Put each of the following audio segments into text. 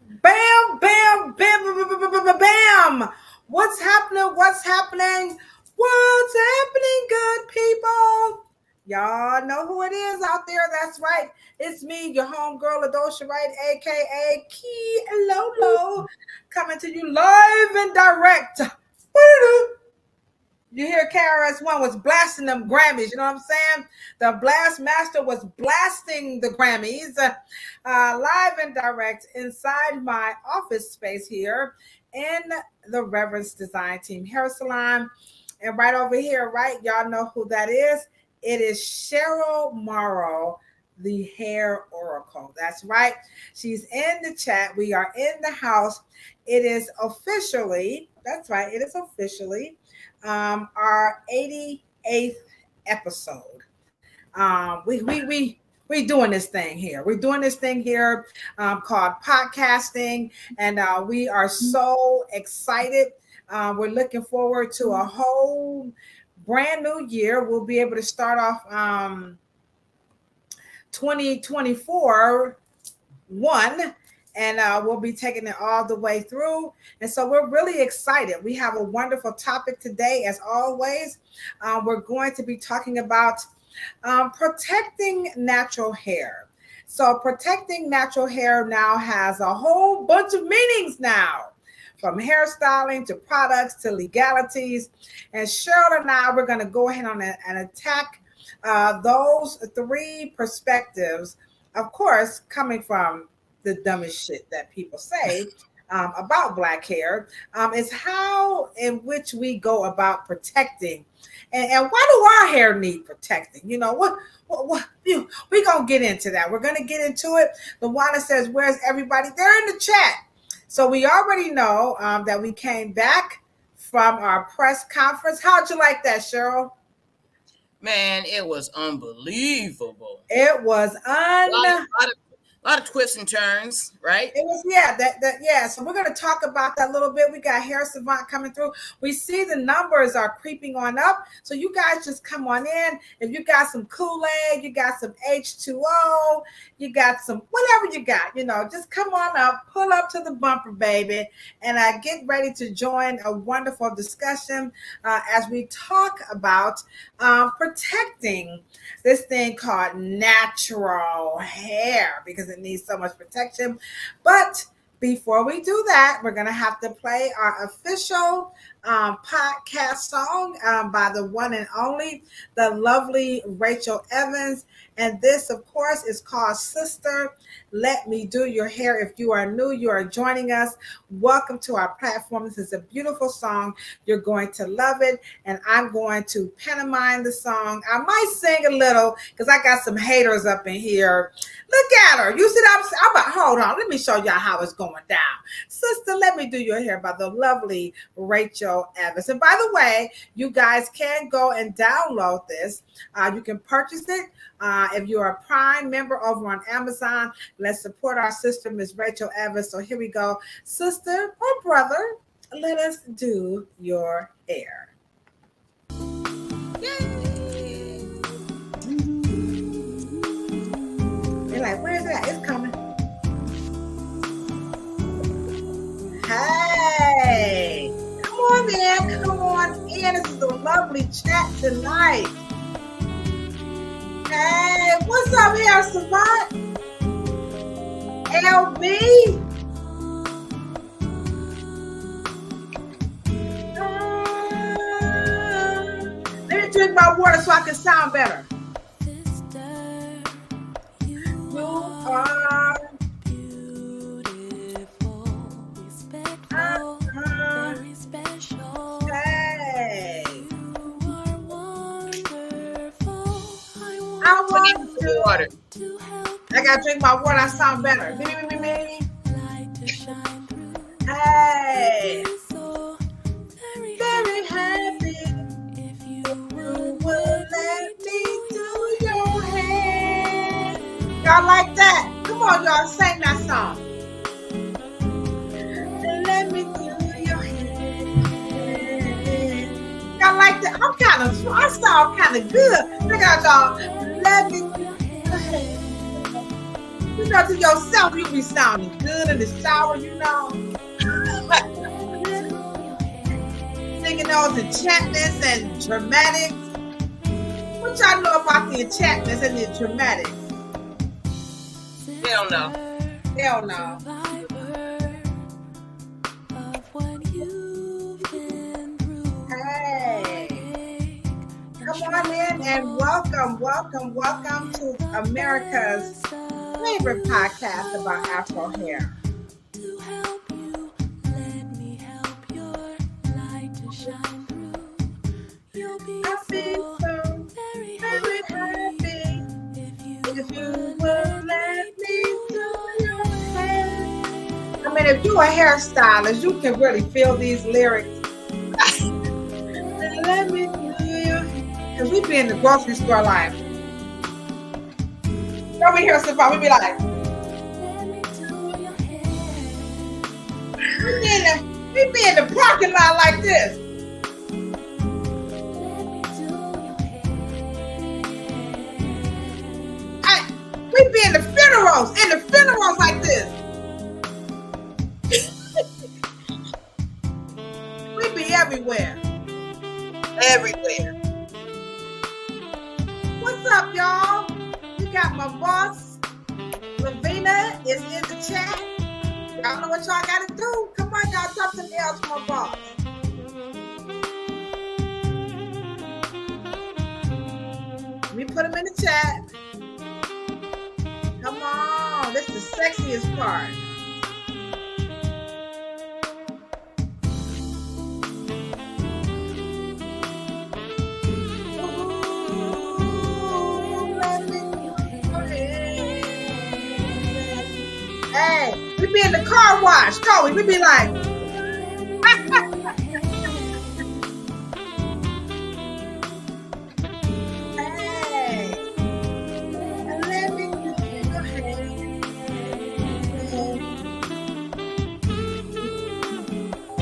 Bam, bam, bam, bam, bam, bam, bam, bam. What's happening? What's happening? What's happening, good people? Y'all know who it is out there. That's right. It's me, your homegirl, Ladosha, Wright, aka Key Lolo, coming to you live and direct. You hear KRS-One was blasting them Grammys. You know what I'm saying? The blast master was blasting the Grammys live and direct inside my office space here in the Reverence Design Team Hair Salon. And right over here, right, y'all know who that is. It is Cheryl Morrow, the hair oracle. That's right. She's in the chat. We are in the house. It is officially, that's right, it is officially our 88th episode. We doing this thing here. We're doing this thing here called podcasting, and we are so excited. We're looking forward to a whole brand new year. We'll be able to start off 2024 one, and we'll be taking it all the way through. And so we're really excited. We have a wonderful topic today, as always. We're going to be talking about protecting natural hair. So protecting natural hair now has a whole bunch of meanings now, from hairstyling to products to legalities. And Cheryl and I, we're going to go ahead and attack those three perspectives, of course, coming from the dumbest shit that people say about Black hair, is how in which we go about protecting. And why do our hair need protecting? You know, what we're going to get into that. We're going to get into it. Luana says, where's everybody? They're in the chat. So we already know that we came back from our press conference. How'd you like that, Cheryl? Man, it was unbelievable. It was a lot of twists and turns, right? It was, yeah. So we're going to talk about that a little bit. We got Hair Savant coming through. We see the numbers are creeping on up. So you guys just come on in. If you got some Kool-Aid, you got some H2O, you got some whatever you got, just come on up, pull up to the bumper, baby, and get ready to join a wonderful discussion as we talk about protecting this thing called natural hair, because it needs so much protection. But before we do that, we're going to have to play our official podcast song by the one and only, the lovely Rachel Evans. And this, of course, is called Sister, Let Me Do Your Hair. If you are new, you are joining us, welcome to our platform. This is a beautiful song. You're going to love it. And I'm going to pantomime the song. I might sing a little because I got some haters up in here. Look at her. You see that? I'm about, hold on. Let me show y'all how it's going down. Sister, Let Me Do Your Hair by the lovely Rachel Evans. And by the way, you guys can go and download this. You can purchase it. If you're a Prime member over on Amazon, let's support our sister, Miss Rachel Evans. So here we go. Sister or brother, let us do your hair. Yay! You're like, where is that? It's coming. Hey! Come on, man. Come on in. This is a lovely chat tonight. Hey, what's up here, Savant? LB? Let me drink my water so I can sound better. You are beautiful, respectful, very special. Hey. I want to water. I gotta drink my water. I sound better. Hey, very happy if you would let me do your hair. Y'all like that? Come on, y'all, sing that song. Let me do your hair. Y'all like that? I sound kind of good. Look at y'all. Let me do your hair. You know, to yourself, you be sounding good in the shower, you know. Singing those enchantments and dramatics. What y'all know about the enchantments and the dramatics? Hell no. Hell no. Hey. Come on in and welcome to America's favorite podcast about Afro hair. I'll be so very happy if you would let me do your hair. I mean, if you're a hairstylist, you can really feel these lyrics. Let me do your hair. Because we be in the grocery store like, over here, Stefan, we be like, we be in the parking lot like this. We be in the funerals like this. We be everywhere. Everywhere. What's up, y'all? You got my boss, Lavina, is in the chat. Y'all know what y'all gotta do. Come on, y'all, drop some L's for my boss. Let me put him in the chat. Come on, this is the sexiest part. Hey, we be in the car wash, don't we? We be like, hey, let me do your hair.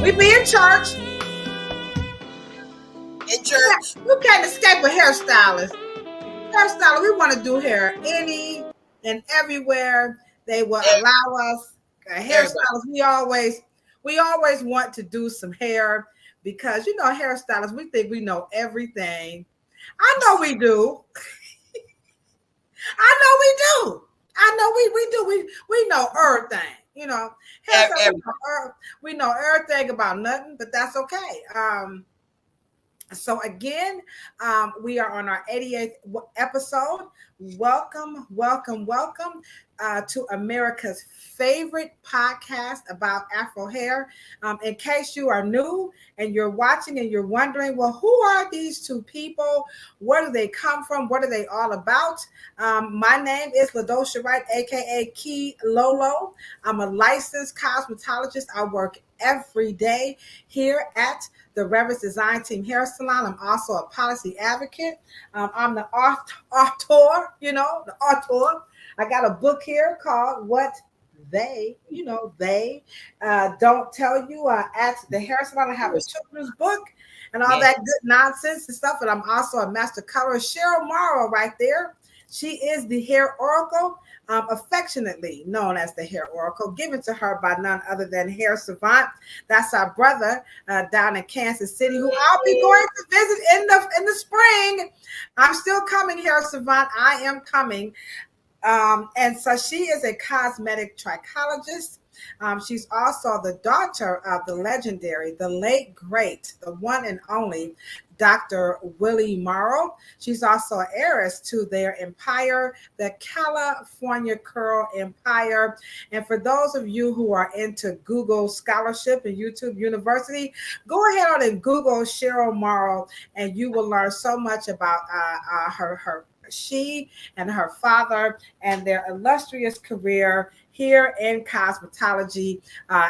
We be in church. In church. You can't escape a hairstylist. Hairstylist, we want to do hair any and everywhere they will allow us. Hairstylists, we always want to do some hair because, you know, hairstylists, we think we know everything. I know we do. I know we do. We know everything, you know. We know everything about nothing, but that's okay. So again, we are on our 88th episode. Welcome to America's favorite podcast about Afro hair. In case you are new and you're watching and you're wondering, well, who are these two people? Where do they come from? What are they all about? My name is Ladosha Wright, aka Key Lolo. I'm a licensed cosmetologist. I work every day here at the Reverend's Design Team Hair Salon. I'm also a policy advocate. I'm the author, the author. I got a book here called What They Don't Tell You at the Hair Salon. I have a children's book and all that good nonsense and stuff. And I'm also a master colorist. Cheryl Morrow right there. She is the hair oracle, affectionately known as the hair oracle, given to her by none other than Hair Savant. That's our brother down in Kansas City, who I'll be going to visit in the spring. I'm still coming, Hair Savant. I am coming. And so she is a cosmetic trichologist. She's also the daughter of the legendary, the late great, the one and only Dr. Willie Morrow. She's also an heiress to their empire, the California Curl Empire. And for those of you who are into Google Scholarship and YouTube University, go ahead on and Google Cheryl Morrow, and you will learn so much about she and her father and their illustrious career here in cosmetology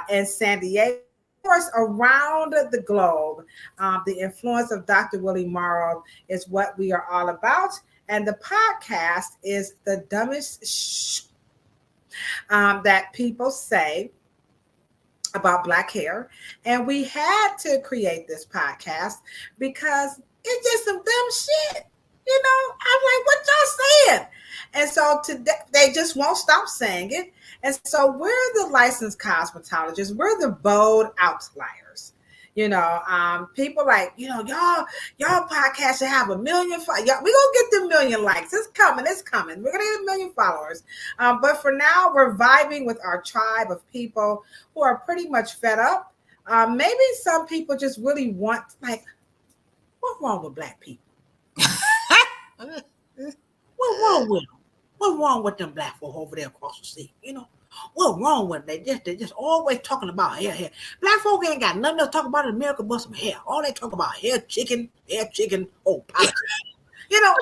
in San Diego. Course, around the globe, the influence of Dr. Willie Morrow is what we are all about. And the podcast is the dumbest that people say about Black hair. And we had to create this podcast because it's just some dumb shit. I'm like, what y'all saying? And so today they just won't stop saying it. And so we're the licensed cosmetologists. We're the bold outliers. People like, y'all podcast should have 1 million. Y'all, we gonna get the 1 million likes. It's coming. It's coming. We're gonna get 1 million followers. But for now, we're vibing with our tribe of people who are pretty much fed up. Maybe some people just really want, like, what's wrong with black people? What's wrong with them? What's wrong with them black folk over there across the sea? What's wrong with them? They just always talking about hair. Black folk ain't got nothing to talk about in America but some hair. All they talk about hair, chicken, politics. Anybody know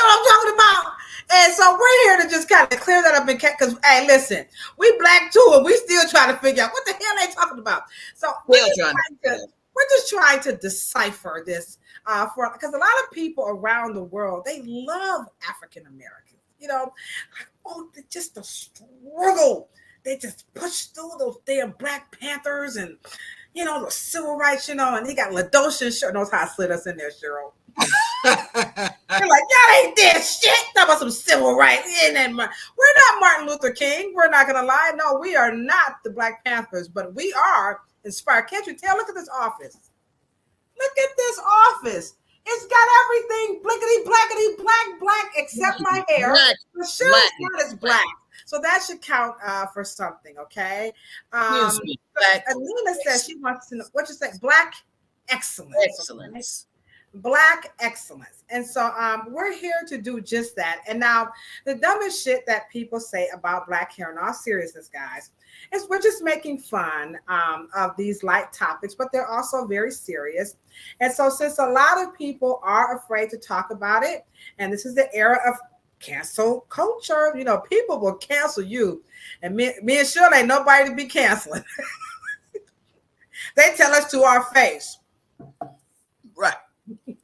what I'm talking about? And so we're here to just kind of clear that up, because, hey, listen, we black too, and we still trying to figure out what the hell they talking about. So we're just trying to decipher this, because a lot of people around the world, they love African Americans. Just the struggle. They just push through those damn Black Panthers and, the civil rights, and they got Ladosha. Cheryl knows how to slid us in there, Cheryl. They're like, y'all ain't dead shit. Talk about some civil rights. We're not Martin Luther King. We're not going to lie. No, we are not the Black Panthers, but we are inspired. Can't you tell? Look at this office. Look at this office. It's got everything blickety, blackety, black, except my hair. The Cheryl's not as black. So that should count for something, okay? Anina says she wants to know, what you say? Black excellence. Excellence. Black excellence. And so we're here to do just that. And now the dumbest shit that people say about black hair, in all seriousness, guys, is we're just making fun of these light topics, but they're also very serious. And so since a lot of people are afraid to talk about it, and this is the era of cancel culture, people will cancel you. And me and Cheryl ain't nobody to be canceling. They tell us to our face. Right. We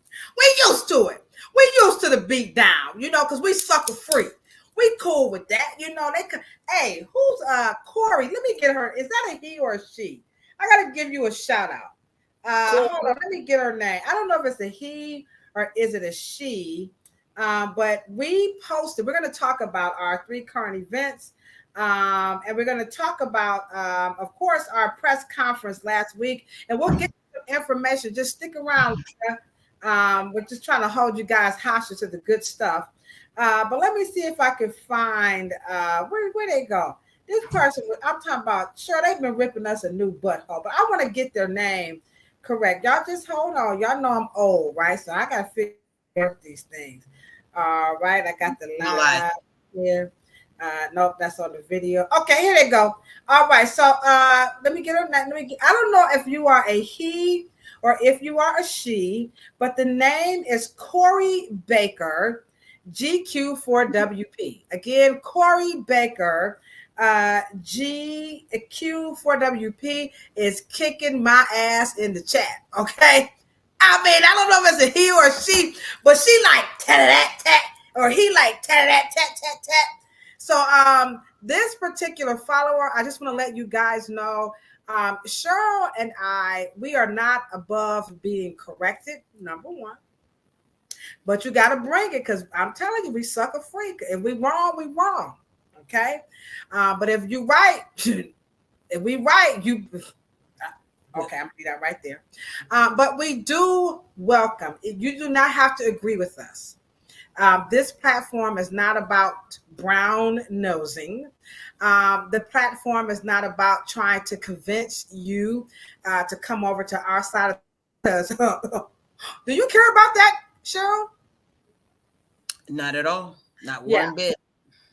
used to it. We used to the beat down, because we sucker free. We cool with that, they could. Hey, who's Corey? Let me get her. Is that a he or a she? I gotta give you a shout out. Hold on, let me get her name. I don't know if it's a he or is it a she. But we posted. We're going to talk about our 3 current events, and we're going to talk about, of course, our press conference last week, and we'll get some information. Just stick around. We're just trying to hold you guys hostage to the good stuff. But let me see if I can find where they go. This person, I'm talking about, sure, they've been ripping us a new butthole, but I want to get their name correct. Y'all just hold on. Y'all know I'm old, right? So I got to figure out these things. All right, I got the live here. Nope, that's on the video. Okay, here they go. All right, so let me get her. I don't know if you are a he or if you are a she, but the name is Corey Baker, GQ4WP. Again, Corey Baker, GQ4WP is kicking my ass in the chat. Okay. I mean, I don't know if it's a he or a she, but she like tat, or he like tat. So this particular follower, I just want to let you guys know, Cheryl and I, we are not above being corrected, number one. But you got to bring it, because I'm telling you, we sucker freak. If we wrong, we wrong. Okay? But if you right, you... Okay, I'm gonna do that right there. But we do welcome. You do not have to agree with us. This platform is not about brown nosing. The platform is not about trying to convince you to come over to our side of the Do you care about that, Cheryl? Not at all. Not one bit.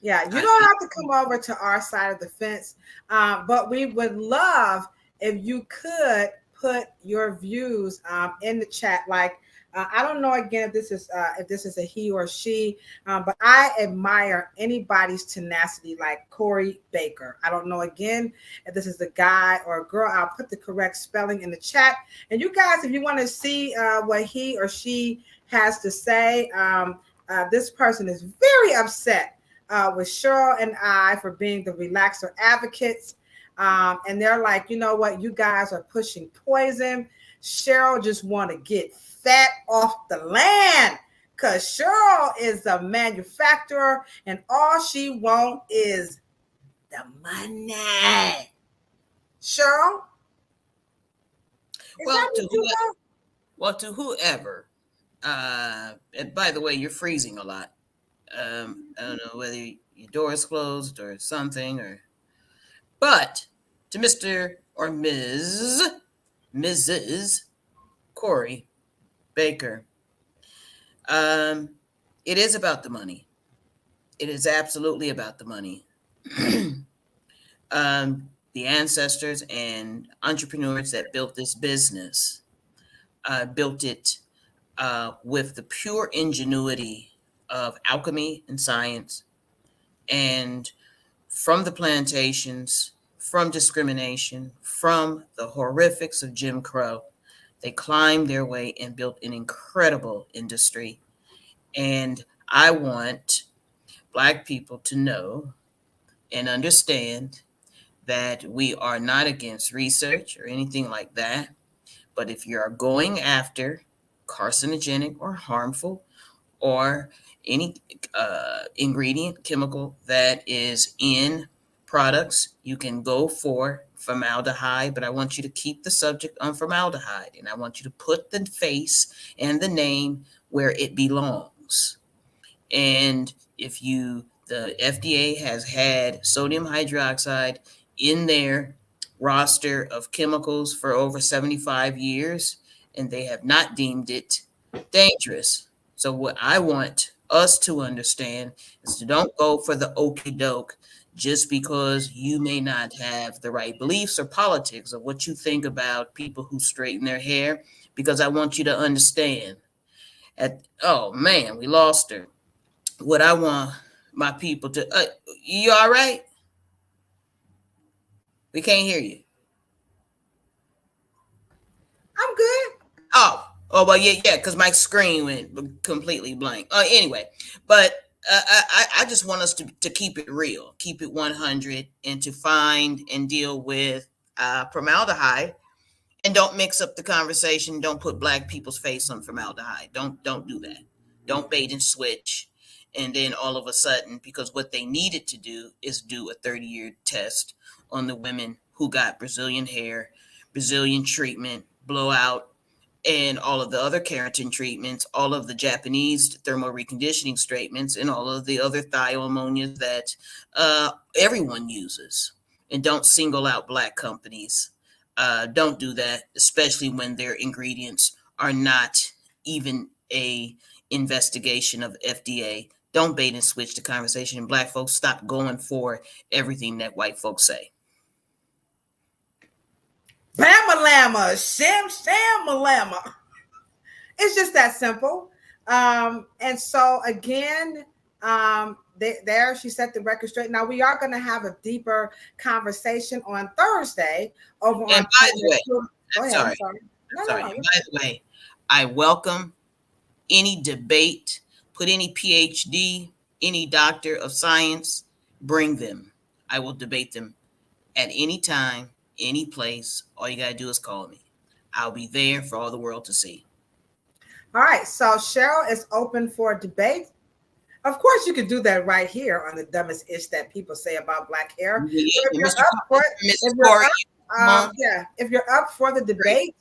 Yeah, you don't have to come over to our side of the fence. But we would love if you could put your views in the chat. Like, I don't know again if this is a he or she, but I admire anybody's tenacity like Corey Baker. I don't know again if this is a guy or a girl. I'll put the correct spelling in the chat. And you guys, if you want to see what he or she has to say, this person is very upset with Cheryl and I for being the relaxer advocates. And they're like, you know what? You guys are pushing poison. Cheryl just want to get fat off the land. because Cheryl is a manufacturer and all she wants is the money. Cheryl? Is Well, that what you want? to whoever. And by the way, you're freezing a lot. I don't know whether your door is closed or something, but to Mr. or Mrs. Corey Baker, it is about the money. It is absolutely about the money. The ancestors and entrepreneurs that built this business built it with the pure ingenuity of alchemy and science, and from the plantations, from discrimination, from the horrifics of Jim Crow, they climbed their way and built an incredible industry. And I want Black people to know and understand that we are not against research or anything like that. But if you're going after carcinogenic or harmful or any ingredient, chemical that is in products, you can go for formaldehyde, but I want you to keep the subject on formaldehyde, and I want you to put the face and the name where it belongs. And if the FDA has had sodium hydroxide in their roster of chemicals for over 75 years, and they have not deemed it dangerous. So what I want us to understand is to don't go for the okey doke just because you may not have the right beliefs or politics or what you think about people who straighten their hair, because I want you to understand oh man, we lost her. What I want my people to you all right? We can't hear you. I'm good. Oh, well, yeah, because my screen went completely blank. Anyway, but I just want us to keep it real, keep it 100, and to find and deal with formaldehyde, and don't mix up the conversation. Don't put Black people's face on formaldehyde. Don't do that. Don't bait and switch. And then all of a sudden, because what they needed to do is do a 30-year test on the women who got Brazilian hair, Brazilian treatment, blowout, and all of the other keratin treatments, all of the Japanese thermal reconditioning treatments, and all of the other thioammonias that everyone uses. And don't single out Black companies. Don't do that, especially when their ingredients are not even a investigation of FDA. Don't bait and switch the conversation. And Black folks, stop going for everything that white folks say. Bama-lama, sham-malama. It's just that simple. And so again, there she set the record straight. Now we are going to have a deeper conversation on Thursday over and on. By the way, I'm sorry. No, by the way, I welcome any debate. Put any PhD, any doctor of science, bring them. I will debate them at any time, any place. All you gotta do is call me. I'll be there for all the world to see. All right, so Cheryl is open for debate. Of course, you can do that right here on the dumbest ish that people say about Black hair. Yeah, if you're up for the debate,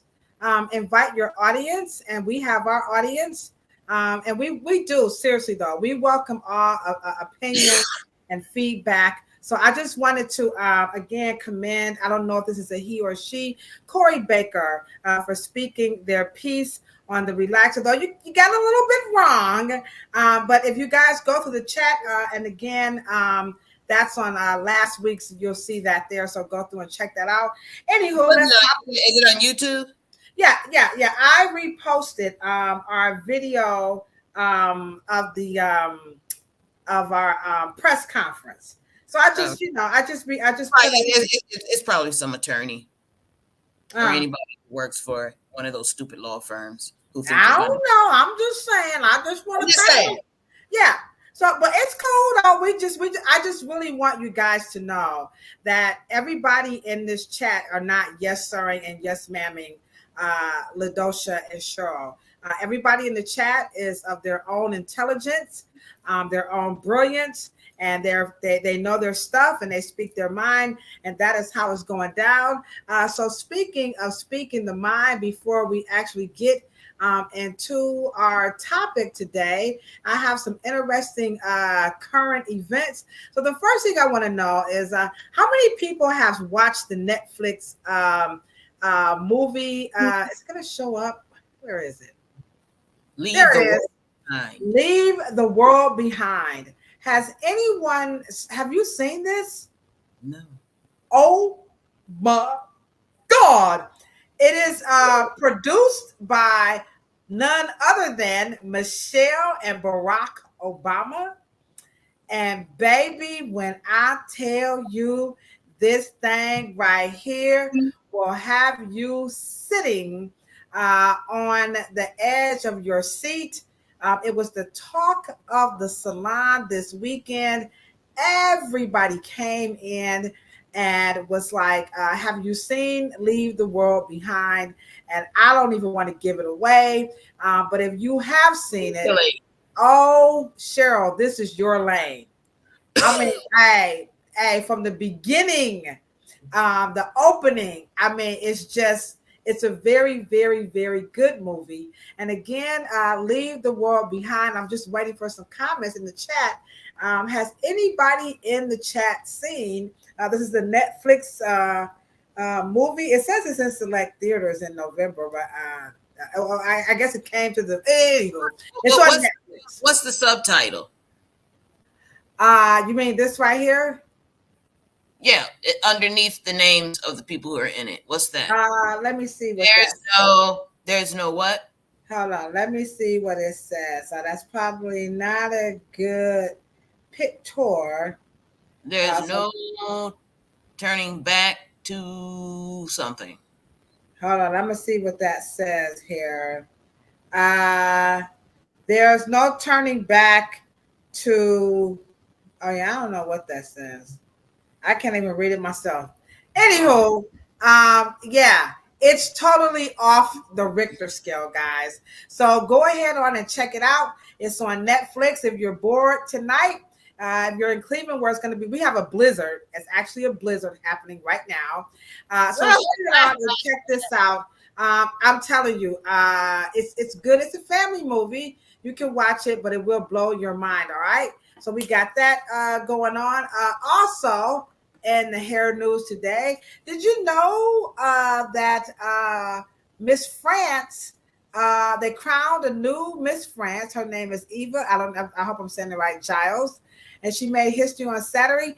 invite your audience, and we have our audience. And we do, seriously though, we welcome all opinions and feedback. So I just wanted to again commend, I don't know if this is a he or she, Corey Baker, for speaking their piece on the relaxer. Though you got a little bit wrong, but if you guys go through the chat, and again, that's on last week's, you'll see that there. So go through and check that out. Anywho, is it on YouTube? Yeah. I reposted our video of our press conference. So I just, it's probably some attorney or anybody who works for one of those stupid law firms who think I don't know. I'm just saying. I just want to say, yeah. So, but it's cool though. I just really want you guys to know that everybody in this chat are not yes sirring and yes ma'aming Ladosha and Cheryl. Everybody in the chat is of their own intelligence, their own brilliance, and they know their stuff and they speak their mind, and that is how it's going down. So speaking of speaking the mind, before we actually get into our topic today, I have some interesting current events. So the first thing I want to know is how many people have watched the Netflix movie? It's going to show up. Where is it? There it is. Leave the World Behind. Have you seen this? No. Oh my God. It is produced by none other than Michelle and Barack Obama. And baby, when I tell you this thing right here will have you sitting on the edge of your seat. It was the talk of the salon this weekend. Everybody came in and was like, have you seen Leave the World Behind? And I don't even want to give it away. But if you have seen it, really? Oh, Cheryl, this is your lane. I mean, hey, from the beginning, the opening, I mean, it's a very, very, very good movie. And again, Leave the World Behind. I'm just waiting for some comments in the chat. Has anybody in the chat seen? This is the Netflix movie. It says it's in select theaters in November, but I guess it came to the. It's on Netflix. What's the subtitle? You mean this right here? Yeah, underneath the names of the people who are in it. What's that? Let me see. There's no what? Hold on. Let me see what it says. That's probably not a good picture. There's no turning back to something. Hold on. I'm going to see what that says here. There's no turning back to. Oh, yeah. I don't know what that says. I can't even read it myself. Anywho, yeah, it's totally off the Richter scale, guys. So go ahead on and check it out. It's on Netflix. If you're bored tonight, if you're in Cleveland, where it's going to be, we have a blizzard. It's actually a blizzard happening right now. So check this out. I'm telling you, it's good. It's a family movie. You can watch it, but it will blow your mind. All right. So we got that going on. Also, in the hair news today, did you know that Miss France, they crowned a new Miss France. Her name is Eva. I hope I'm saying it right, Giles. And she made history on Saturday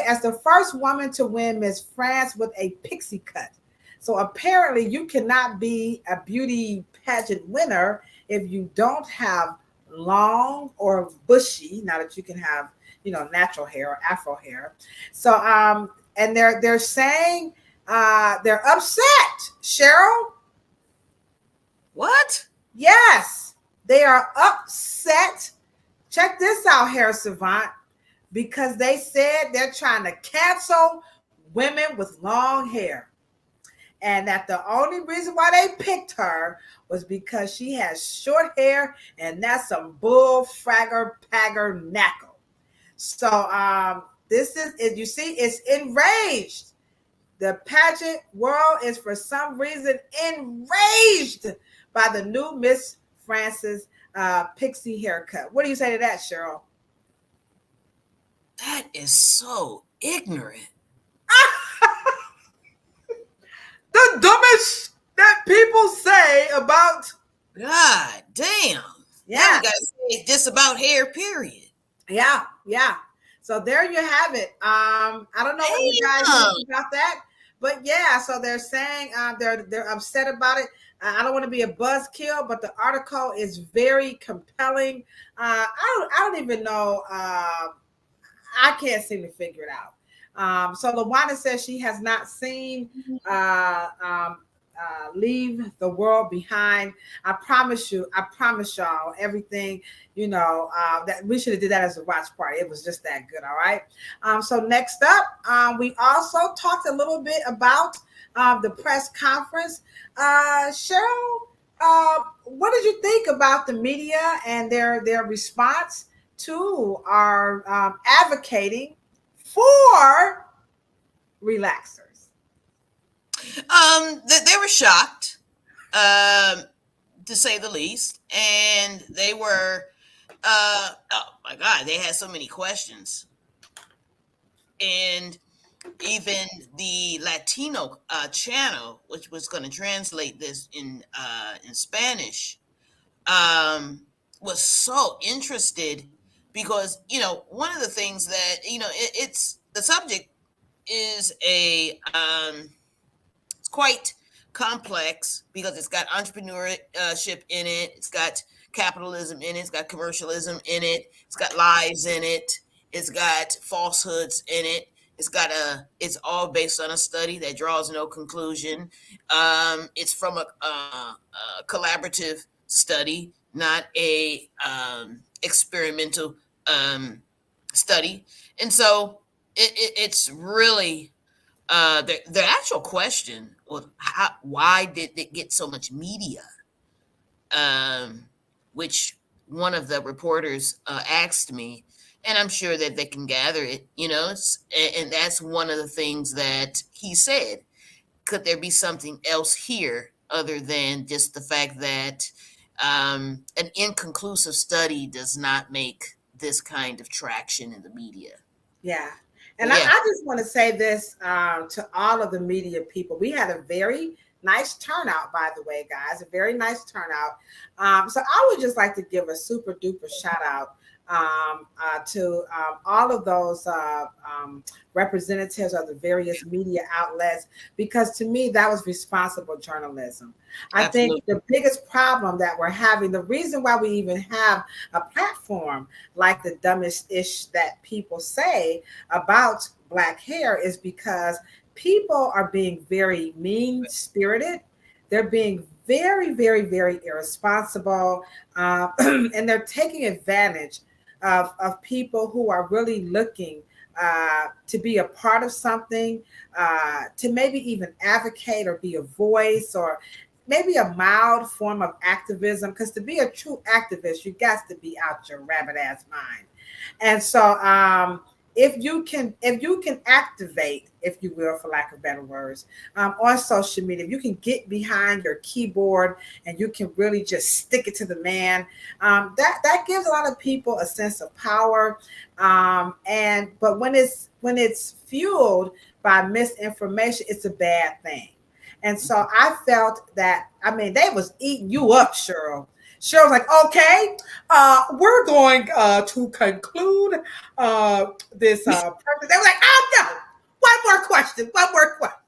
as the first woman to win Miss France with a pixie cut. So apparently you cannot be a beauty pageant winner if you don't have long or bushy, now that you can have, natural hair or Afro hair. So and they're saying they're upset, Cheryl. What? Yes, they are upset. Check this out, Hair Savant, because they said they're trying to cancel women with long hair. And that the only reason why they picked her was because she has short hair, and that's some bull fragger pagger knackle. So this is, you see, it's enraged. The pageant world is for some reason enraged by the new Miss France's pixie haircut. What do you say to that, Cheryl? That is so ignorant. The dumbest that people say about. God damn. Yeah. You gotta say just about hair, period. Yeah. So there you have it. I don't know what you guys think about that, but yeah. So they're saying they're upset about it. I don't want to be a buzzkill, but the article is very compelling. I don't even know. I can't seem to figure it out. So LaWanda says she has not seen Leave the World Behind. I promise y'all, everything, that we should have did that as a watch party. It was just that good. All right. So next up, we also talked a little bit about the press conference. Cheryl, What did you think about the media and their response to our advocating for relaxers? They were shocked, um, to say the least, and they were, oh my God, they had so many questions, and even the Latino channel, which was going to translate this in Spanish, was so interested because one of the things that it's the subject is it's quite complex because it's got entrepreneurship in it, it's got capitalism in it, it's got commercialism in it, it's got lies in it, it's got falsehoods in it. It's all based on a study that draws no conclusion. It's from a collaborative study, not a experimental study, and so it's really the actual question was why did it get so much media? Um, which one of the reporters asked me, and I'm sure that they can gather it. And that's one of the things that he said. Could there be something else here other than just the fact that an inconclusive study does not make this kind of traction in the media? Yeah. So And yeah, I just want to say this to all of the media people. We had a very nice turnout, by the way, guys, a very nice turnout. So I would just like to give a super duper shout out to all of those representatives of the various media outlets, because to me, that was responsible journalism. I think absolutely. the biggest problem that we're having, the reason why we even have a platform like the dumbest ish that people say about Black hair is because people are being very mean spirited. They're being very, very, very irresponsible, and they're taking advantage of people who are really looking to be a part of something, to maybe even advocate or be a voice or maybe a mild form of activism. Because to be a true activist, you got to be out your rabbit ass mind. And so if you can activate, if you will, for lack of better words, on social media, if you can get behind your keyboard and you can really just stick it to the man, that gives a lot of people a sense of power. And but when it's fueled by misinformation, it's a bad thing. And so I felt that, I mean, they was eating you up, Cheryl. Cheryl was like, okay, we're going to conclude this purpose. They were like, oh no, one more question, one more question.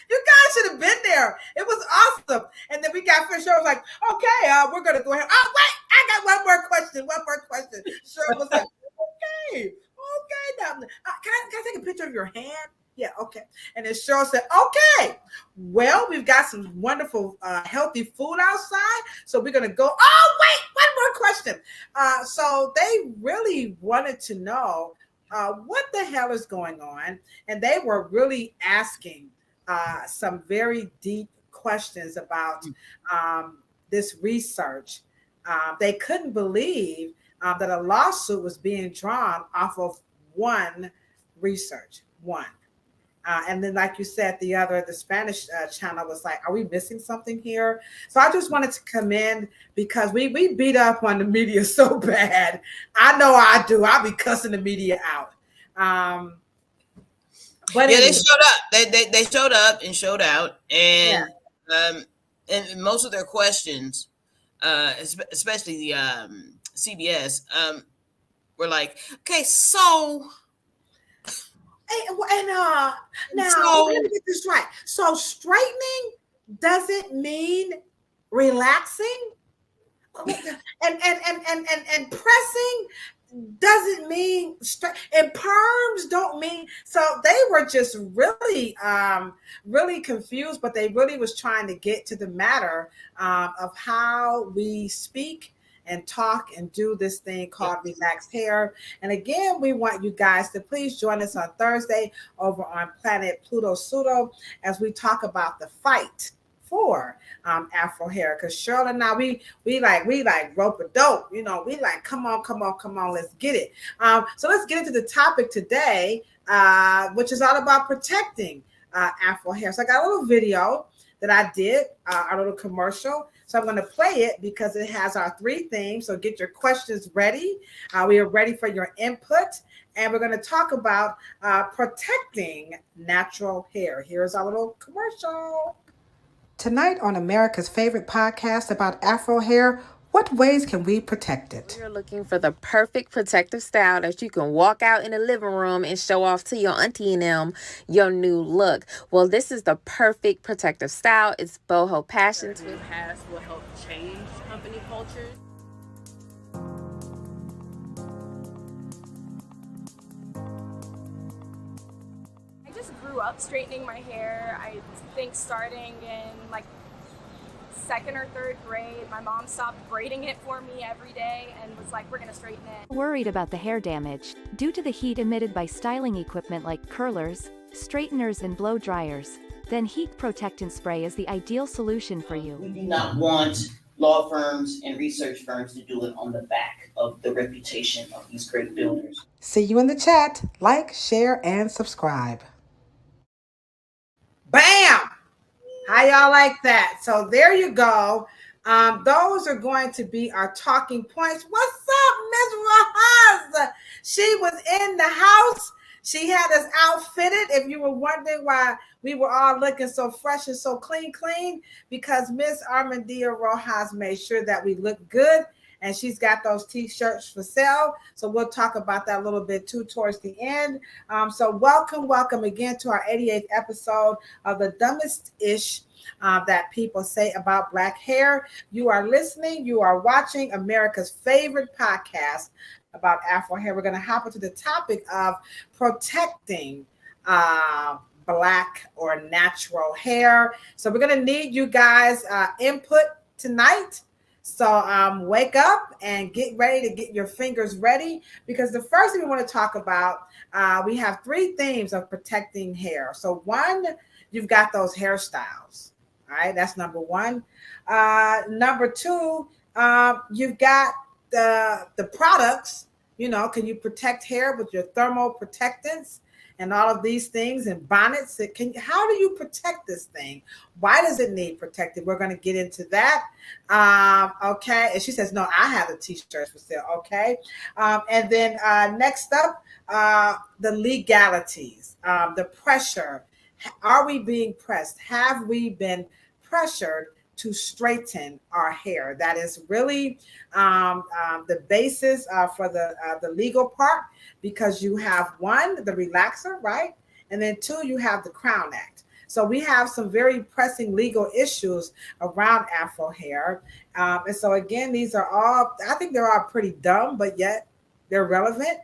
You guys should have been there. It was awesome. And then we got finished. Cheryl was like, okay, we're gonna go ahead. Oh wait, I got one more question. One more question. Cheryl was like, okay, okay. Now, can I take a picture of your hand? Yeah, okay. And then Cheryl said, okay, well, we've got some wonderful, healthy food outside. So we're going to go. Oh, wait, one more question. So they really wanted to know what the hell is going on. And they were really asking some very deep questions about this research. They couldn't believe that a lawsuit was being drawn off of one research, one. And then, like you said, the Spanish channel was like, "Are we missing something here?" So I just wanted to come in because we beat up on the media so bad. I know I do. I'll be cussing the media out. Um, but Yeah, they anyway, showed up. They showed up and showed out, yeah. um, and most of their questions, especially the CBS, were like, okay, And now let so me get this right. So straightening doesn't mean relaxing, and pressing doesn't mean and perms don't mean. So they were just really confused, but they really was trying to get to the matter of how we speak and talk and do this thing yep, called relaxed hair. And again, we want you guys to please join us on Thursday over on Planet Pluto Pseudo as we talk about the fight for Afro hair, because Cheryl and I, we like rope a dope, we like, come on, let's get it. So let's get into the topic today, which is all about protecting Afro hair. So I got a little video that I did, a little commercial. So I'm going to play it because it has our 3 themes. So get your questions ready. We are ready for your input. And we're going to talk about protecting natural hair. Here's our little commercial. Tonight on America's favorite podcast about Afro hair, what ways can we protect it? You're looking for the perfect protective style that you can walk out in the living room and show off to your auntie and them your new look. Well, this is the perfect protective style. It's boho passion. Will help change company cultures. I just grew up straightening my hair. I think starting in like 2nd or 3rd grade, my mom stopped braiding it for me every day and was like, we're gonna straighten it. Worried about the hair damage due to the heat emitted by styling equipment like curlers, straighteners and blow dryers? Then heat protectant spray is the ideal solution for you. We do not want law firms and research firms to do it on the back of the reputation of these great builders. See you in the chat. Like, share, and subscribe. Bam! How y'all like that? So there you go. Those are going to be our talking points. What's up, Miss Rahaz? She was in the house. She had us outfitted. If you were wondering why we were all looking so fresh and so clean, because Miss Armandia Rojas made sure that we look good. And she's got those t-shirts for sale. So we'll talk about that a little bit too towards the end. So welcome again to our 88th episode of the dumbest ish that people say about Black hair. You are listening, you are watching America's favorite podcast about Afro hair. We're going to hop into the topic of protecting Black or natural hair. So we're going to need you guys input tonight. So wake up and get ready to get your fingers ready, because the first thing we want to talk about, we have 3 themes of protecting hair. So 1, you've got those hairstyles. All right, that's number 1. Number 2, you've got the products. Can you protect hair with your thermal protectants and all of these things and bonnets? How do you protect this thing? Why does it need protected? We're going to get into that. Okay. And she says, no, I have the t-shirts for sale. Okay. And then next up, the legalities, the pressure. Are we being pressed? Have we been pressured to straighten our hair? That is really the basis for the legal part, because you have 1, the relaxer, right? And then 2, you have the Crown Act. So we have some very pressing legal issues around Afro hair. And so again, these are all, I think they're all pretty dumb, but yet they're relevant.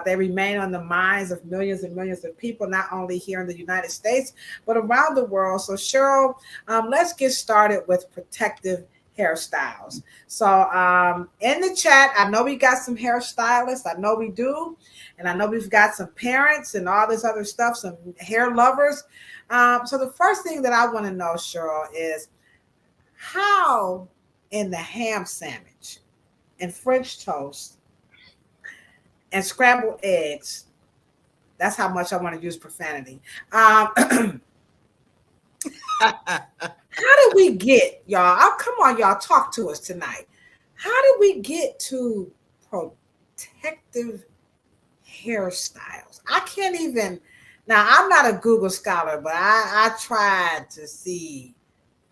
They remain on the minds of millions and millions of people, not only here in the United States, but around the world. So Cheryl, let's get started with protective hairstyles. So in the chat, I know we got some hairstylists. I know we do. And I know we've got some parents and all this other stuff, some hair lovers. So the first thing that I want to know, Cheryl, is how in the ham sandwich and French toast and scrambled eggs, that's how much I want to use profanity. How did we get, y'all? Oh, come on, y'all, talk to us tonight. How did we get to protective hairstyles? I can't even, now I'm not a Google scholar, but I tried to see.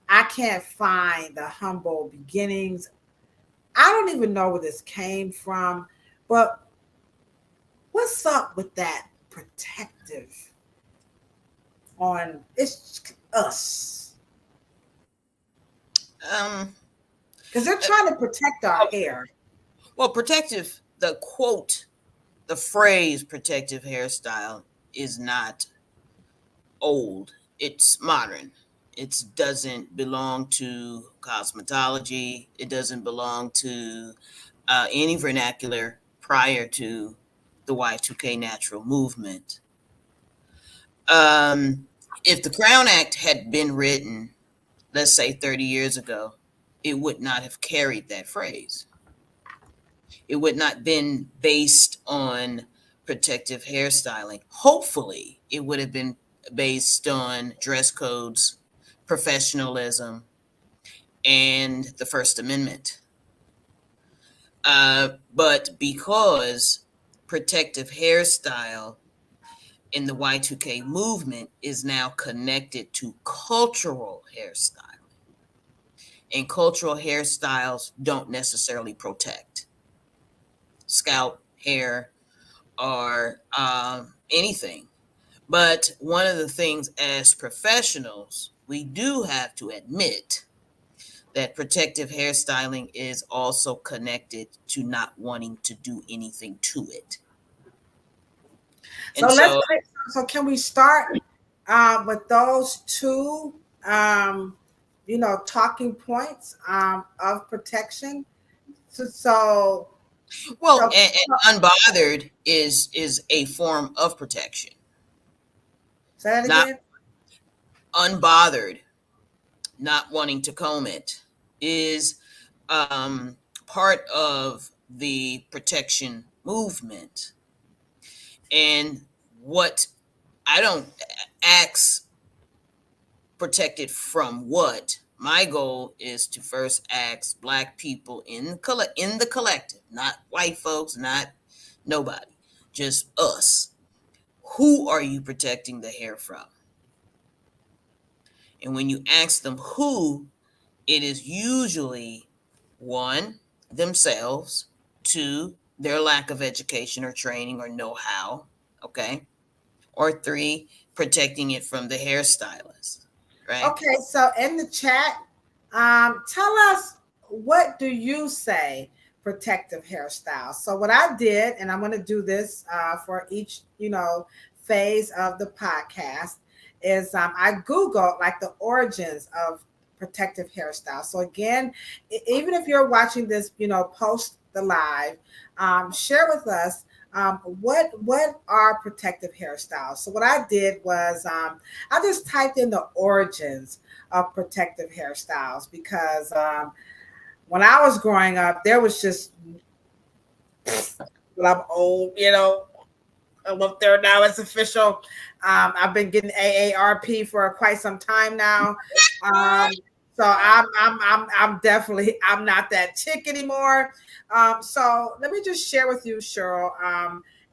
I can't find the humble beginnings. I don't even know where this came from, but what's up with that protective on it's us? Because they're trying to protect our hair. Well, protective, the phrase protective hairstyle is not old. It's modern. It doesn't belong to cosmetology. It doesn't belong to any vernacular prior to the Y2K natural movement. If the Crown Act had been written let's say 30 years ago, it would not have carried that phrase. It would not been based on protective hairstyling. Hopefully, it would have been based on dress codes, professionalism, and the First Amendment. But because protective hairstyle in the Y2K movement is now connected to cultural hairstyle, and cultural hairstyles don't necessarily protect scalp, hair, or anything. But one of the things as professionals, we do have to admit that protective hairstyling is also connected to not wanting to do anything to it. So And so can we start with those two talking points of protection? So well, so, and unbothered is a form of protection. say that Not again. unbothered, not wanting to comb it, is part of the protection movement. And what I don't ask protected from what. My goal is to first ask Black people in the collective, not white folks, not nobody, just us. Who are you protecting the hair from? And when you ask them who, it is usually one, themselves, two, their lack of education or training or know-how, okay? Or three, protecting it from the hairstylist, right? Okay, so in the chat, tell us, what do you say protective hairstyle? So what I did, and I'm going to do this for each phase of the podcast, is I Googled like the origins of protective hairstyle. So again, even if you're watching this, post the live, share with us what are protective hairstyles. So what I did was I just typed in the origins of protective hairstyles, because when I was growing up, there was just, well, I'm old, I'm up there now. It's official. I've been getting AARP for quite some time now. So I'm definitely, I'm not that chick anymore. So let me just share with you, Cheryl.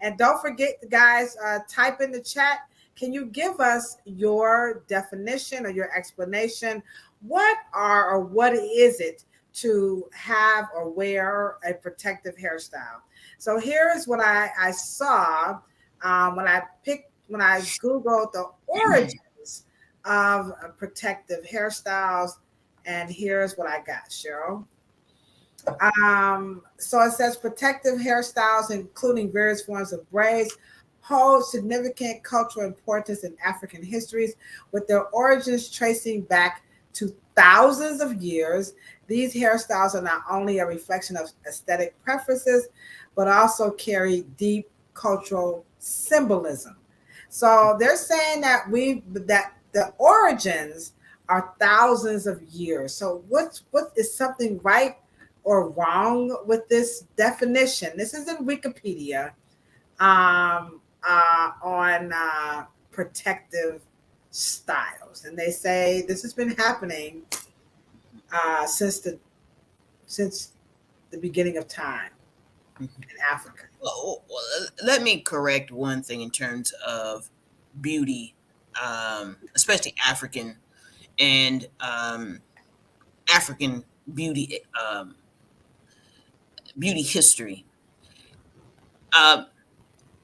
And don't forget, guys, type in the chat. Can you give us your definition or your explanation? What is it to have or wear a protective hairstyle? So here's what I saw when I Googled the origins of protective hairstyles, and here's what I got, Cheryl. So it says protective hairstyles, including various forms of braids, hold significant cultural importance in African histories, with their origins tracing back to thousands of years. These hairstyles are not only a reflection of aesthetic preferences, but also carry deep cultural symbolism. So they're saying that the origins are thousands of years. So what is something right or wrong with this definition? This is in Wikipedia on protective styles, and they say this has been happening since the beginning of time in Africa. Well, let me correct one thing in terms of beauty, especially African and African beauty beauty history.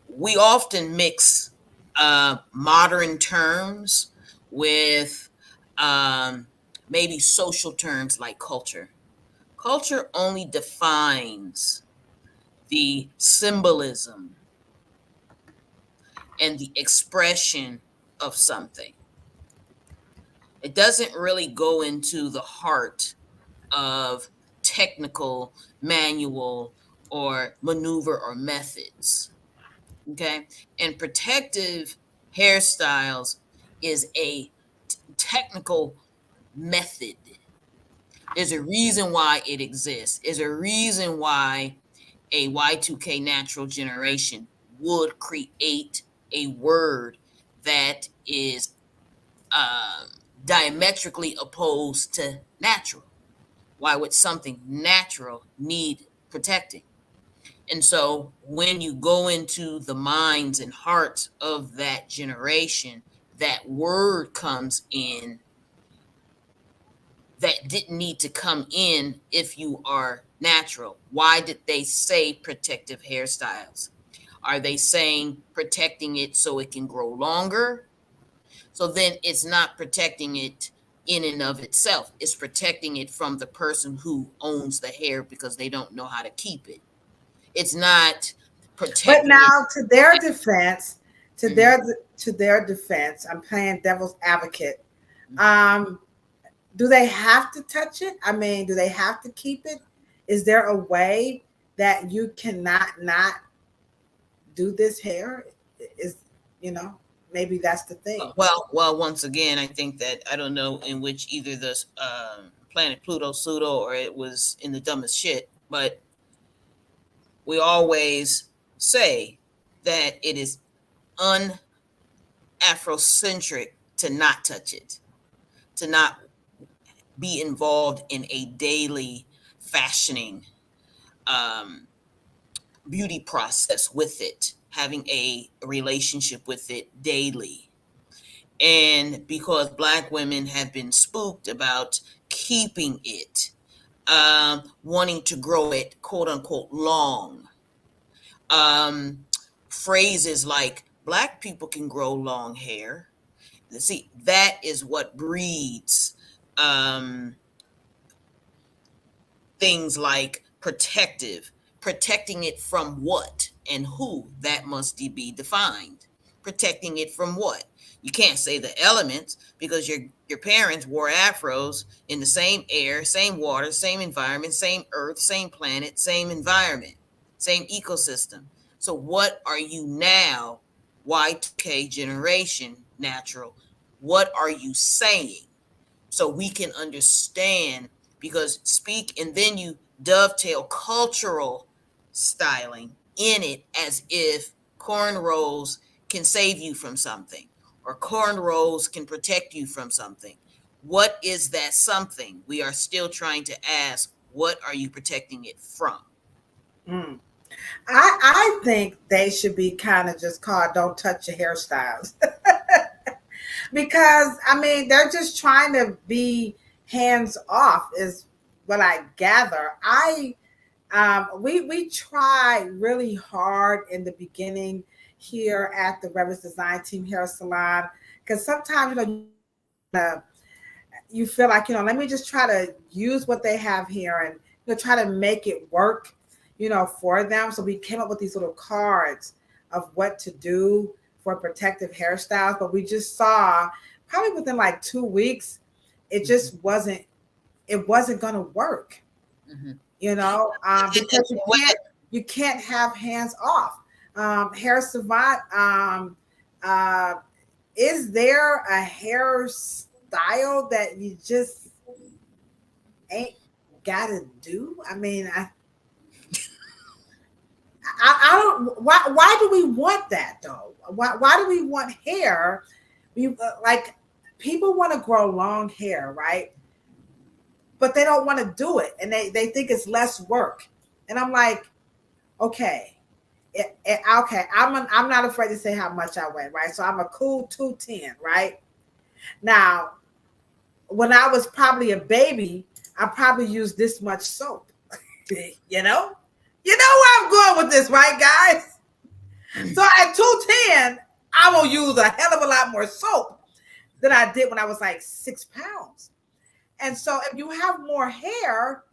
We often mix modern terms with maybe social terms like culture. Culture only defines the symbolism and the expression of something. It doesn't really go into the heart of technical, manual, or maneuver or methods. Okay. And protective hairstyles is a technical method. There's a reason why it exists. There's a reason why a Y2K natural generation would create a word that is diametrically opposed to natural. Why would something natural need protecting? And so when you go into the minds and hearts of that generation, that word comes in that didn't need to come in if you are natural. Why did they say protective hairstyles? Are they saying protecting it so it can grow longer? So then it's not protecting it in and of itself. It's protecting it from the person who owns the hair because they don't know how to keep it. It's not protecting. But now, to their defense, to their defense, I'm playing devil's advocate. Do they have to touch it? I mean, do they have to keep it? Is there a way that you cannot not do this hair? Is, maybe that's the thing. Well, once again, I think that I don't know in which either the planet Pluto pseudo or it was in the dumbest shit, but we always say that it is un-Afrocentric to not touch it, to not be involved in a daily fashioning beauty process with it, having a relationship with it daily. And because Black women have been spooked about keeping it, wanting to grow it, quote unquote, long. Phrases like Black people can grow long hair. See, that is what breeds things like protecting it from what and who, that must be defined. Protecting it from what? You can't say the elements because your parents wore afros in the same air, same water, same environment, same earth, same planet, same environment, same ecosystem. So what are you now, Y2K generation natural? What are you saying? So we can understand, because speak and then you dovetail cultural styling in it as if cornrows can save you from something or cornrows can protect you from something. What is that something? We are still trying to ask, what are you protecting it from? I think they should be kind of just called "Don't touch your hairstyles," because I mean they're just trying to be hands off, is what I gather. We try really hard in the beginning here at the Reverend's Design Team Hair Salon, because sometimes you feel like, let me just try to use what they have here and try to make it work, for them. So we came up with these little cards of what to do for protective hairstyles, but we just saw probably within like 2 weeks, it just wasn't going to work, because you can't have hands off. Hair Savant, is there a hairstyle that you just ain't gotta do? I mean, I don't. Why do we want that though? Why do we want hair? Like people want to grow long hair, right? But they don't want to do it, and they think it's less work. And I'm like, okay, okay. I'm not afraid to say how much I weigh, right? So I'm a cool 210, right? Now, when I was probably a baby, I probably used this much soap. You know where I'm going with this, right, guys? So at 210, I'm gonna use a hell of a lot more soap than I did when I was like 6 pounds. And so if you have more hair,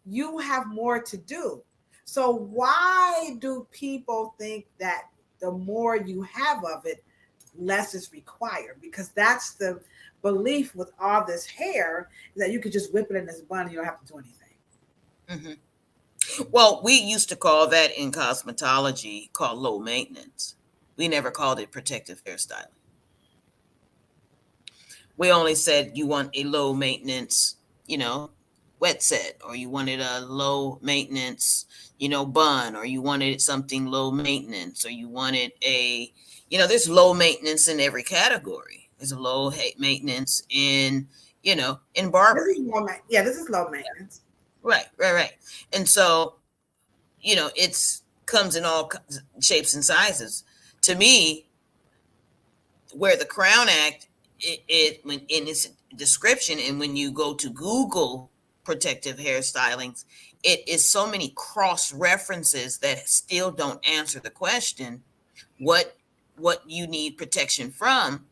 you have more to do. So why do people think that the more you have of it, less is required? Because that's the belief with all this hair, that you could just whip it in this bun and you don't have to do anything. Mm-hmm. Well, we used to call that in cosmetology called low maintenance. We never called it protective hairstyling. We only said you want a low maintenance, wet set, or you wanted a low maintenance, bun, or you wanted something low maintenance, or you wanted there's low maintenance in every category. There's a low maintenance in barbering. This is low maintenance. Right. And so, it's comes in all shapes and sizes. To me, where the Crown Act, when in its description, and when you go to Google protective hairstylings, it is so many cross references that still don't answer the question, what you need protection from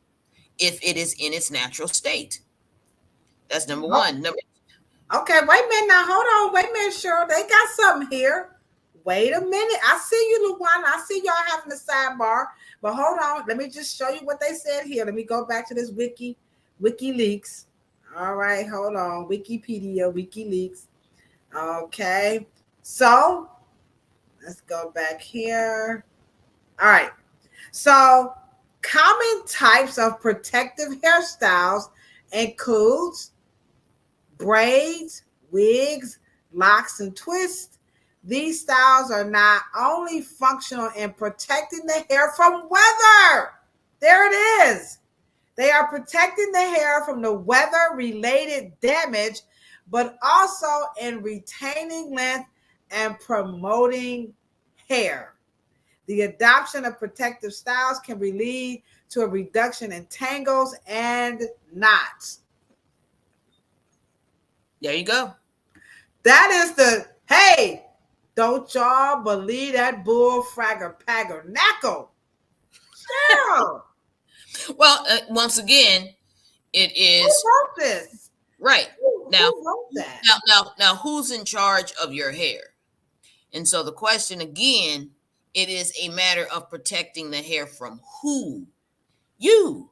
if it is in its natural state. That's number one. Okay, wait a minute now. Hold on. Wait a minute, Cheryl. They got something here. Wait a minute. I see you, Luana. I see y'all having a sidebar. But hold on. Let me just show you what they said here. Let me go back to this WikiLeaks. All right, hold on. Wikipedia, WikiLeaks. Okay. So let's go back here. All right. So common types of protective hairstyles includes braids, wigs, locks, and twists. These styles are not only functional in protecting the hair from weather. There it is. They are protecting the hair from the weather-related damage, but also in retaining length and promoting hair. The adoption of protective styles can lead to a reduction in tangles and knots. There you go. That is hey, don't y'all believe that bull fragger pagger knackle. Cheryl. Well, once again, it is. Who wrote this? Right. Who wrote that? Now, who's in charge of your hair? And so the question again, it is a matter of protecting the hair from who? You.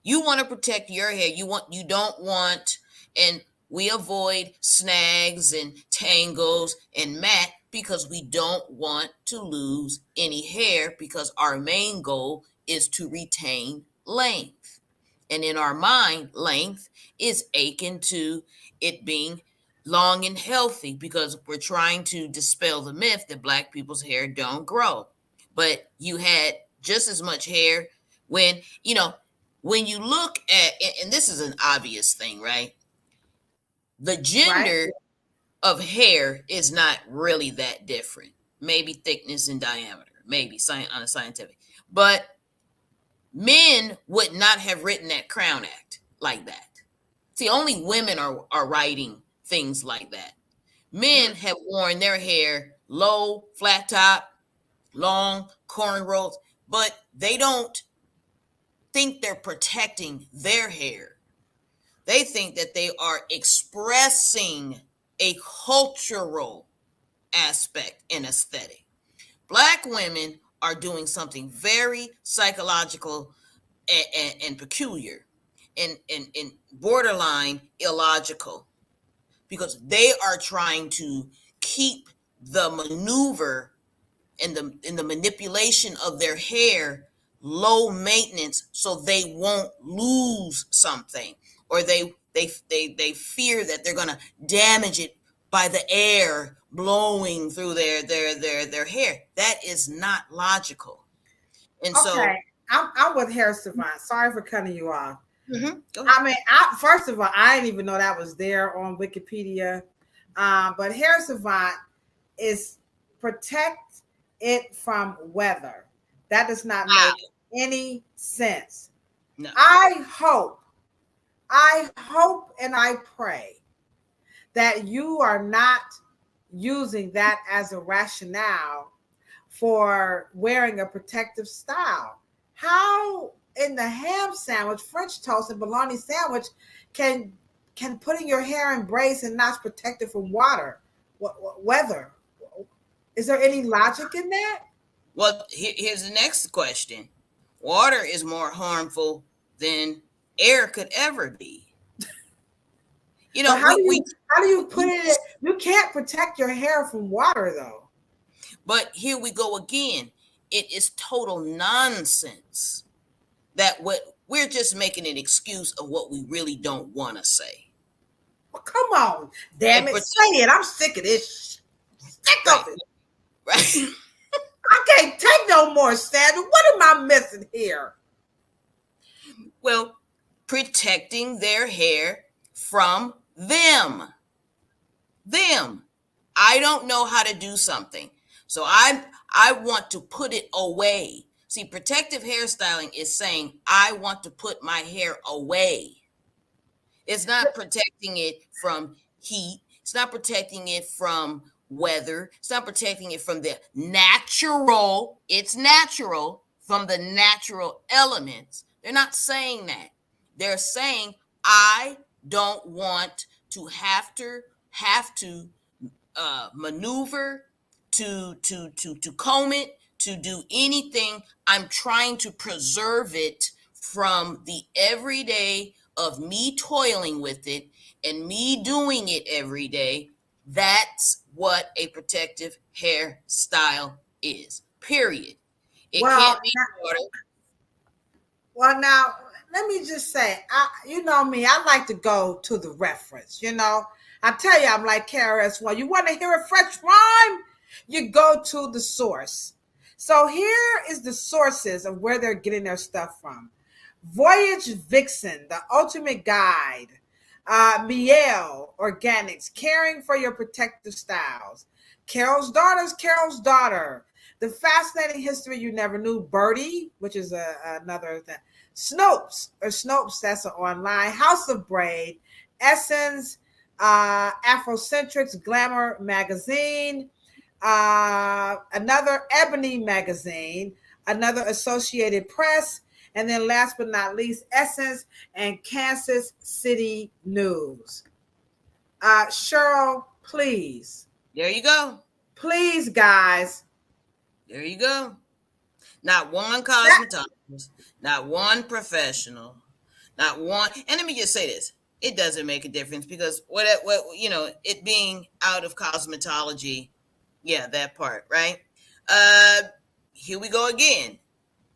You want to protect your hair. You don't want, and we avoid snags and tangles and mat because we don't want to lose any hair, because our main goal is to retain length. And in our mind, length is akin to it being long and healthy, because we're trying to dispel the myth that Black people's hair don't grow. But you had just as much hair when you look at, and this is an obvious thing, right? The gender of hair is not really that different. Maybe thickness and diameter, maybe on a scientific. But men would not have written that Crown Act like that. See, only women are writing things like that. Men have worn their hair low, flat top, long, cornrows, but they don't think they're protecting their hair. They think that they are expressing a cultural aspect and aesthetic. Black women are doing something very psychological and peculiar and borderline illogical, because they are trying to keep the maneuver and the manipulation of their hair low maintenance, so they won't lose something, or they fear that they're going to damage it by the air blowing through their hair. That is not logical. And okay. I'm with Hair Savant. Sorry for cutting you off. Mm-hmm. I mean, first of all, I didn't even know that was there on Wikipedia. But Hair Savant is protect it from weather. That does not make any sense. No. I hope and I pray that you are not using that as a rationale for wearing a protective style. How in the ham sandwich, French toast, and bologna sandwich can putting your hair in braids and knots protect it from weather? Is there any logic in that? Well, here's the next question. Water is more harmful than air could ever be. How do you put it? You can't protect your hair from water, though. But here we go again. It is total nonsense that what We're just making an excuse of what we really don't want to say. Well, come on, damn it, say it. I'm sick of this. Sick of it. Right. I can't take no more, Sandra. What am I missing here? Well, protecting their hair from them. I don't know how to do something, so I want to put it away. See, protective hairstyling is saying I want to put my hair away. It's not protecting it from heat. It's not protecting it from weather. It's not protecting it from the natural. It's natural from the natural elements. They're not saying that. They're saying I don't want to have to maneuver, to comb it, to do anything. I'm trying to preserve it from the everyday of me toiling with it and me doing it every day. That's what a protective hairstyle is, period. It can't be shorter. Well, now, let me just say, you know me, I like to go to the reference, you know. I tell you, I'm like KRS-One. You want to hear a fresh rhyme? You go to the source. So here is the sources of where they're getting their stuff from. Voyage Vixen, the ultimate guide. Miel Organics, caring for your protective styles. Carol's daughter. The fascinating history you never knew. Birdie, which is another thing. Snopes, that's an online. House of Braid. Essence, Afrocentrics Glamour Magazine. Another Ebony Magazine. Another Associated Press. And then last but not least, Essence and Kansas City News. Cheryl, please. There you go. Please, guys. There you go. Not one cosmetologist, not one professional, not one. And let me just say this. It doesn't make a difference because what it being out of cosmetology, yeah, that part, right? Here we go again.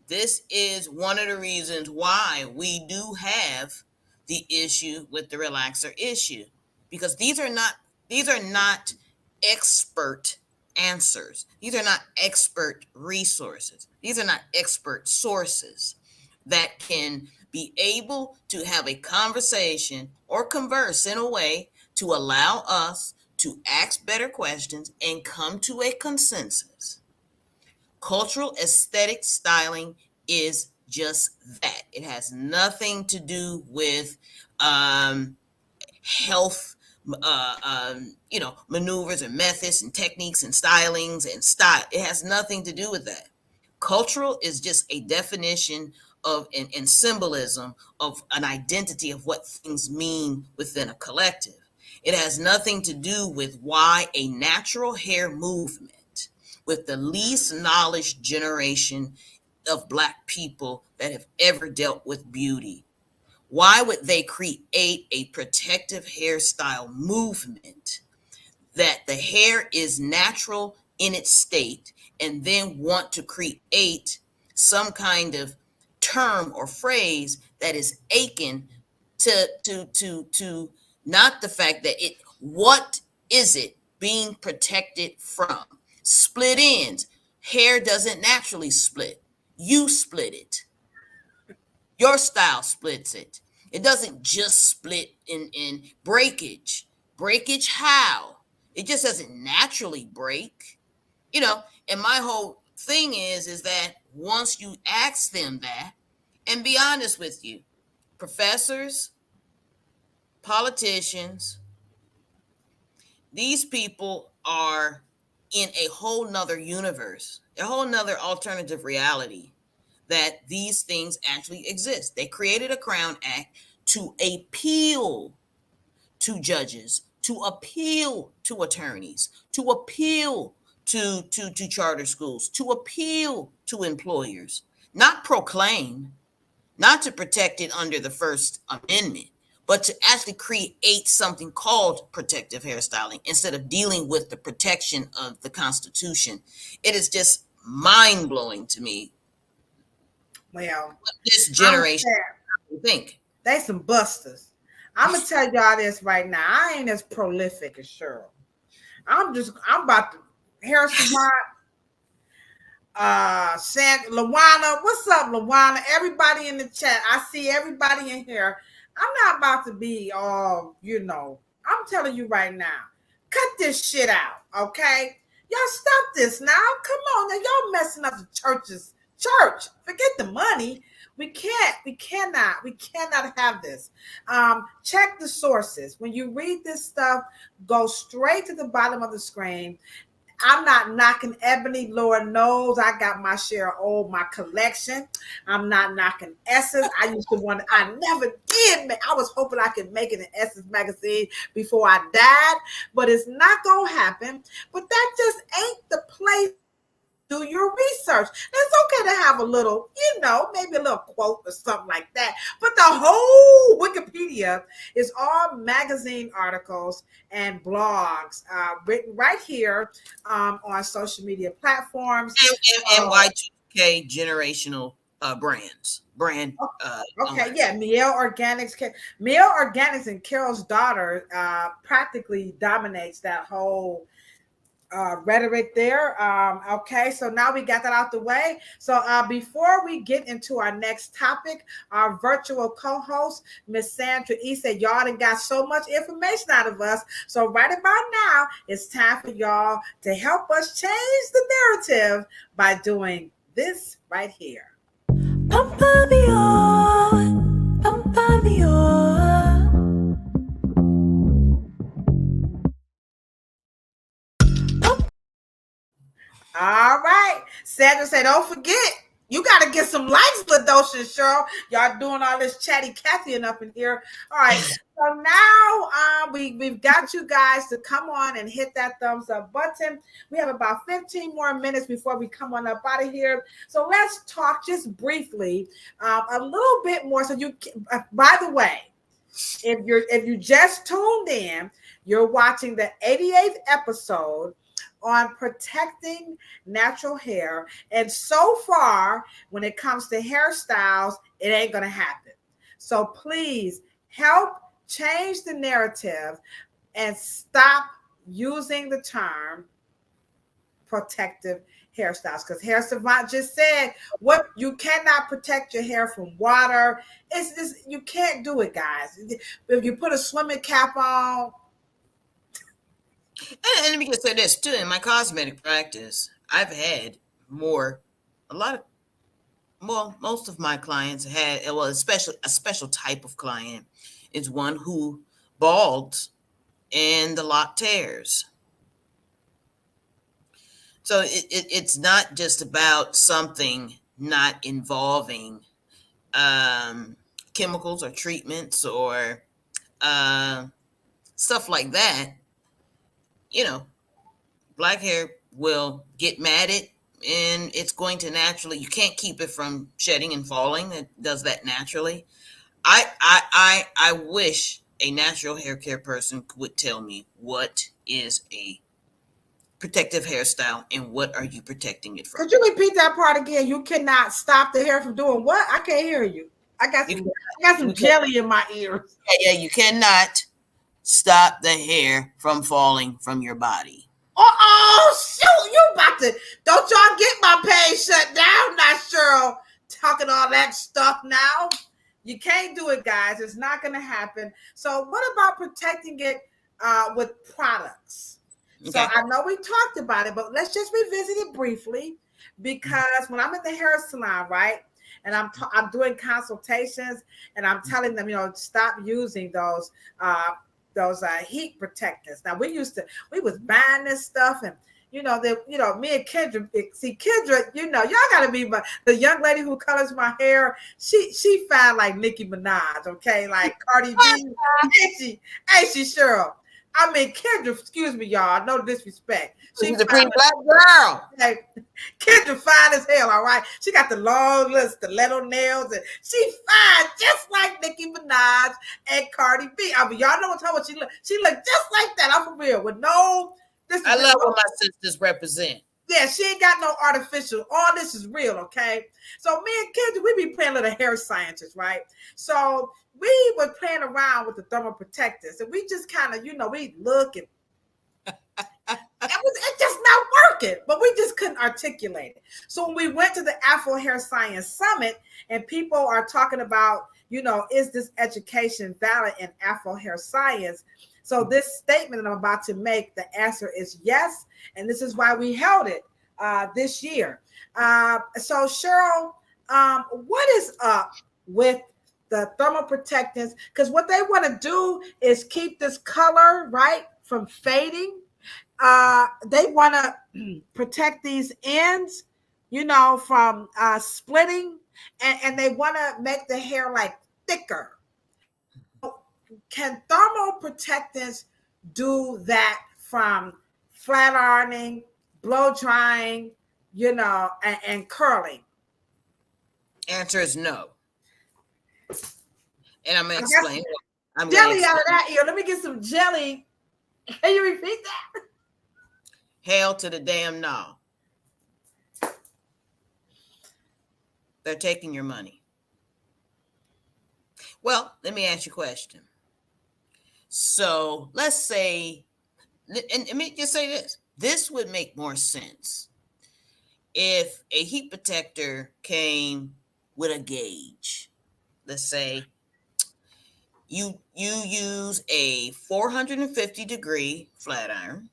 This is one of the reasons why we do have the issue with the relaxer issue, because these are not expert answers. These are not expert resources. These are not expert sources that can be able to have a conversation or converse in a way to allow us to ask better questions and come to a consensus. Cultural aesthetic styling is just that. It has nothing to do with health, maneuvers and methods and techniques and stylings and style. It has nothing to do with that. Cultural is just a definition of and symbolism of an identity of what things mean within a collective. It has nothing to do with why a natural hair movement with the least knowledge generation of Black people that have ever dealt with beauty. Why would they create a protective hairstyle movement that the hair is natural in its state and then want to create some kind of term or phrase that is aching to not the fact that what is it being protected from? Split ends. Hair doesn't naturally split. You split it. Your style splits it. It doesn't just split in breakage. Breakage how? It just doesn't naturally break. And my whole thing is that once you ask them that, and be honest with you, professors, politicians, these people are in a whole nother universe, a whole nother alternative reality that these things actually exist. They created a Crown Act to appeal to judges, to appeal to attorneys, to appeal to charter schools, to appeal to employers, not proclaim, not to protect it under the First Amendment, but to actually create something called protective hairstyling instead of dealing with the protection of the Constitution. It is just mind-blowing to me. Well, this generation. You think? They some busters. I'm gonna tell y'all this right now. I ain't as prolific as Cheryl. I'm about to Harrison Lawana, what's up, Lawana? Everybody in the chat. I see everybody in here. I'm not about to be all, I'm telling you right now. Cut this shit out, okay? Y'all stop this now. Come on, now y'all messing up the church. Forget the money. We cannot have this. Check the sources. When you read this stuff, go straight to the bottom of the screen. I'm not knocking Ebony. Lord knows I got my share of my collection. I'm not knocking Essence. I never did. I was hoping I could make it in Essence magazine before I died, but it's not going to happen. But that just ain't the place. Do your research. It's okay to have a little, maybe a little quote or something like that. But the whole Wikipedia is all magazine articles and blogs written right here on social media platforms. And Y2K generational brands. Okay, yeah, Miel Organics. Miel Organics and Carol's daughter practically dominates that whole rhetoric there. Okay, so now we got that out the way. So before we get into our next topic, our virtual co-host, Miss Sandra E, said y'all done got so much information out of us. So right about now, it's time for y'all to help us change the narrative by doing this right here. All right. Sandra said, don't forget, you got to get some likes, Ladosha and Cheryl. Y'all doing all this chatty Cathy up in here. All right. So now we've got you guys to come on and hit that thumbs up button. We have about 15 more minutes before we come on up out of here. So let's talk just briefly a little bit more. So by the way, if you just tuned in, you're watching the 88th episode on protecting natural hair. And so far, when it comes to hairstyles, it ain't going to happen. So please help change the narrative and stop using the term protective hairstyles. Because Hair Savant just said, what you cannot protect your hair from water. It's just, you can't do it, guys. If you put a swimming cap on, and let me just say this too. In my cosmetic practice, I've had most of my clients had, especially a special type of client is one who balds and the lock tears. So it's not just about something not involving chemicals or treatments or stuff like that. Black hair will get matted and it's going to naturally, you can't keep it from shedding and falling. It does that naturally. I wish a natural hair care person would tell me what is a protective hairstyle and what are you protecting it from. Could you repeat that part again? You cannot stop the hair from doing what? I can't hear you. I got some jelly in my ears. Yeah, you cannot stop the hair from falling from your body. Oh, shoot, you about to, don't y'all get my page shut down now, Cheryl, talking all that stuff now. You can't do it, guys. It's not going to happen. So what about protecting it with products? Okay. So I know we talked about it, but let's just revisit it briefly, because when I'm in the hair salon, right, and I'm doing consultations and I'm telling them, stop using those heat protectors. Now we was buying this stuff, and me and Kendra, see Kendra, y'all gotta be the young lady who colors my hair. She fine like Nicki Minaj, okay, like Cardi B. Hey, she Cheryl. I mean, Kendra, excuse me, y'all. No disrespect. She's a pretty black girl. Hey, Kendra fine as hell, all right? She got the long little stiletto nails, and she fine just like Nicki Minaj and Cardi B. I mean, y'all know what she look. She look just like that. I'm for real. With no... I love when my sisters represent. Yeah, she ain't got no artificial. All this is real, okay? So me and Kendra, we be playing little hair scientists, right? So we were playing around with the thermal protectors, and we just kind of, we look and it just not working, but we just couldn't articulate it. So when we went to the Afro Hair Science Summit, and people are talking about, is this education valid in Afro Hair Science? So this statement that I'm about to make, the answer is yes, and this is why we held it this year. So Cheryl, what is up with the thermal protectants? Because what they want to do is keep this color, right, from fading. They want to protect these ends, from splitting, and they want to make the hair like thicker. Can thermal protectants do that from flat ironing, blow drying, and curling? Answer is no. And I'm going to explain. Jelly out of that ear. Let me get some jelly. Can you repeat that? Hell to the damn no. They're taking your money. Well, let me ask you a question. So let's say, and let me just say this. This would make more sense if a heat protector came with a gauge. Let's say you use a 450 degree flat iron.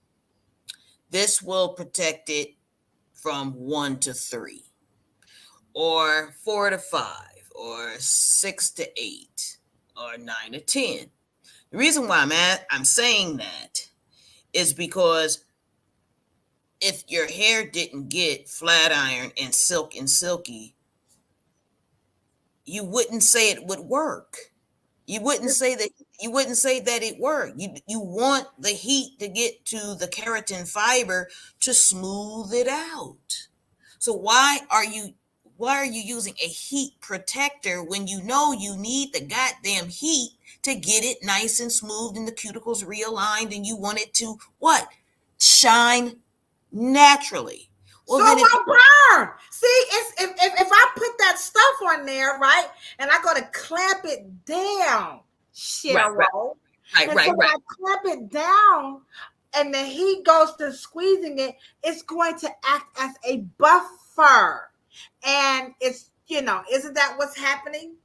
This will protect it from 1 to 3, or 4 to 5, or 6 to 8, or 9 to 10. The reason why I'm saying that is because if your hair didn't get flat iron and silk and silky, you wouldn't say it would work. You wouldn't say that it worked. You want the heat to get to the keratin fiber to smooth it out. So why are you using a heat protector when you know you need the goddamn heat to get it nice and smooth and the cuticles realigned, and you want it to what? Shine naturally. Well, so it burn. See, if I put that stuff on there, right, and I go to clamp it down, Cheryl, right. So when I clamp it down, and the heat goes to squeezing it, it's going to act as a buffer, and it's isn't that what's happening?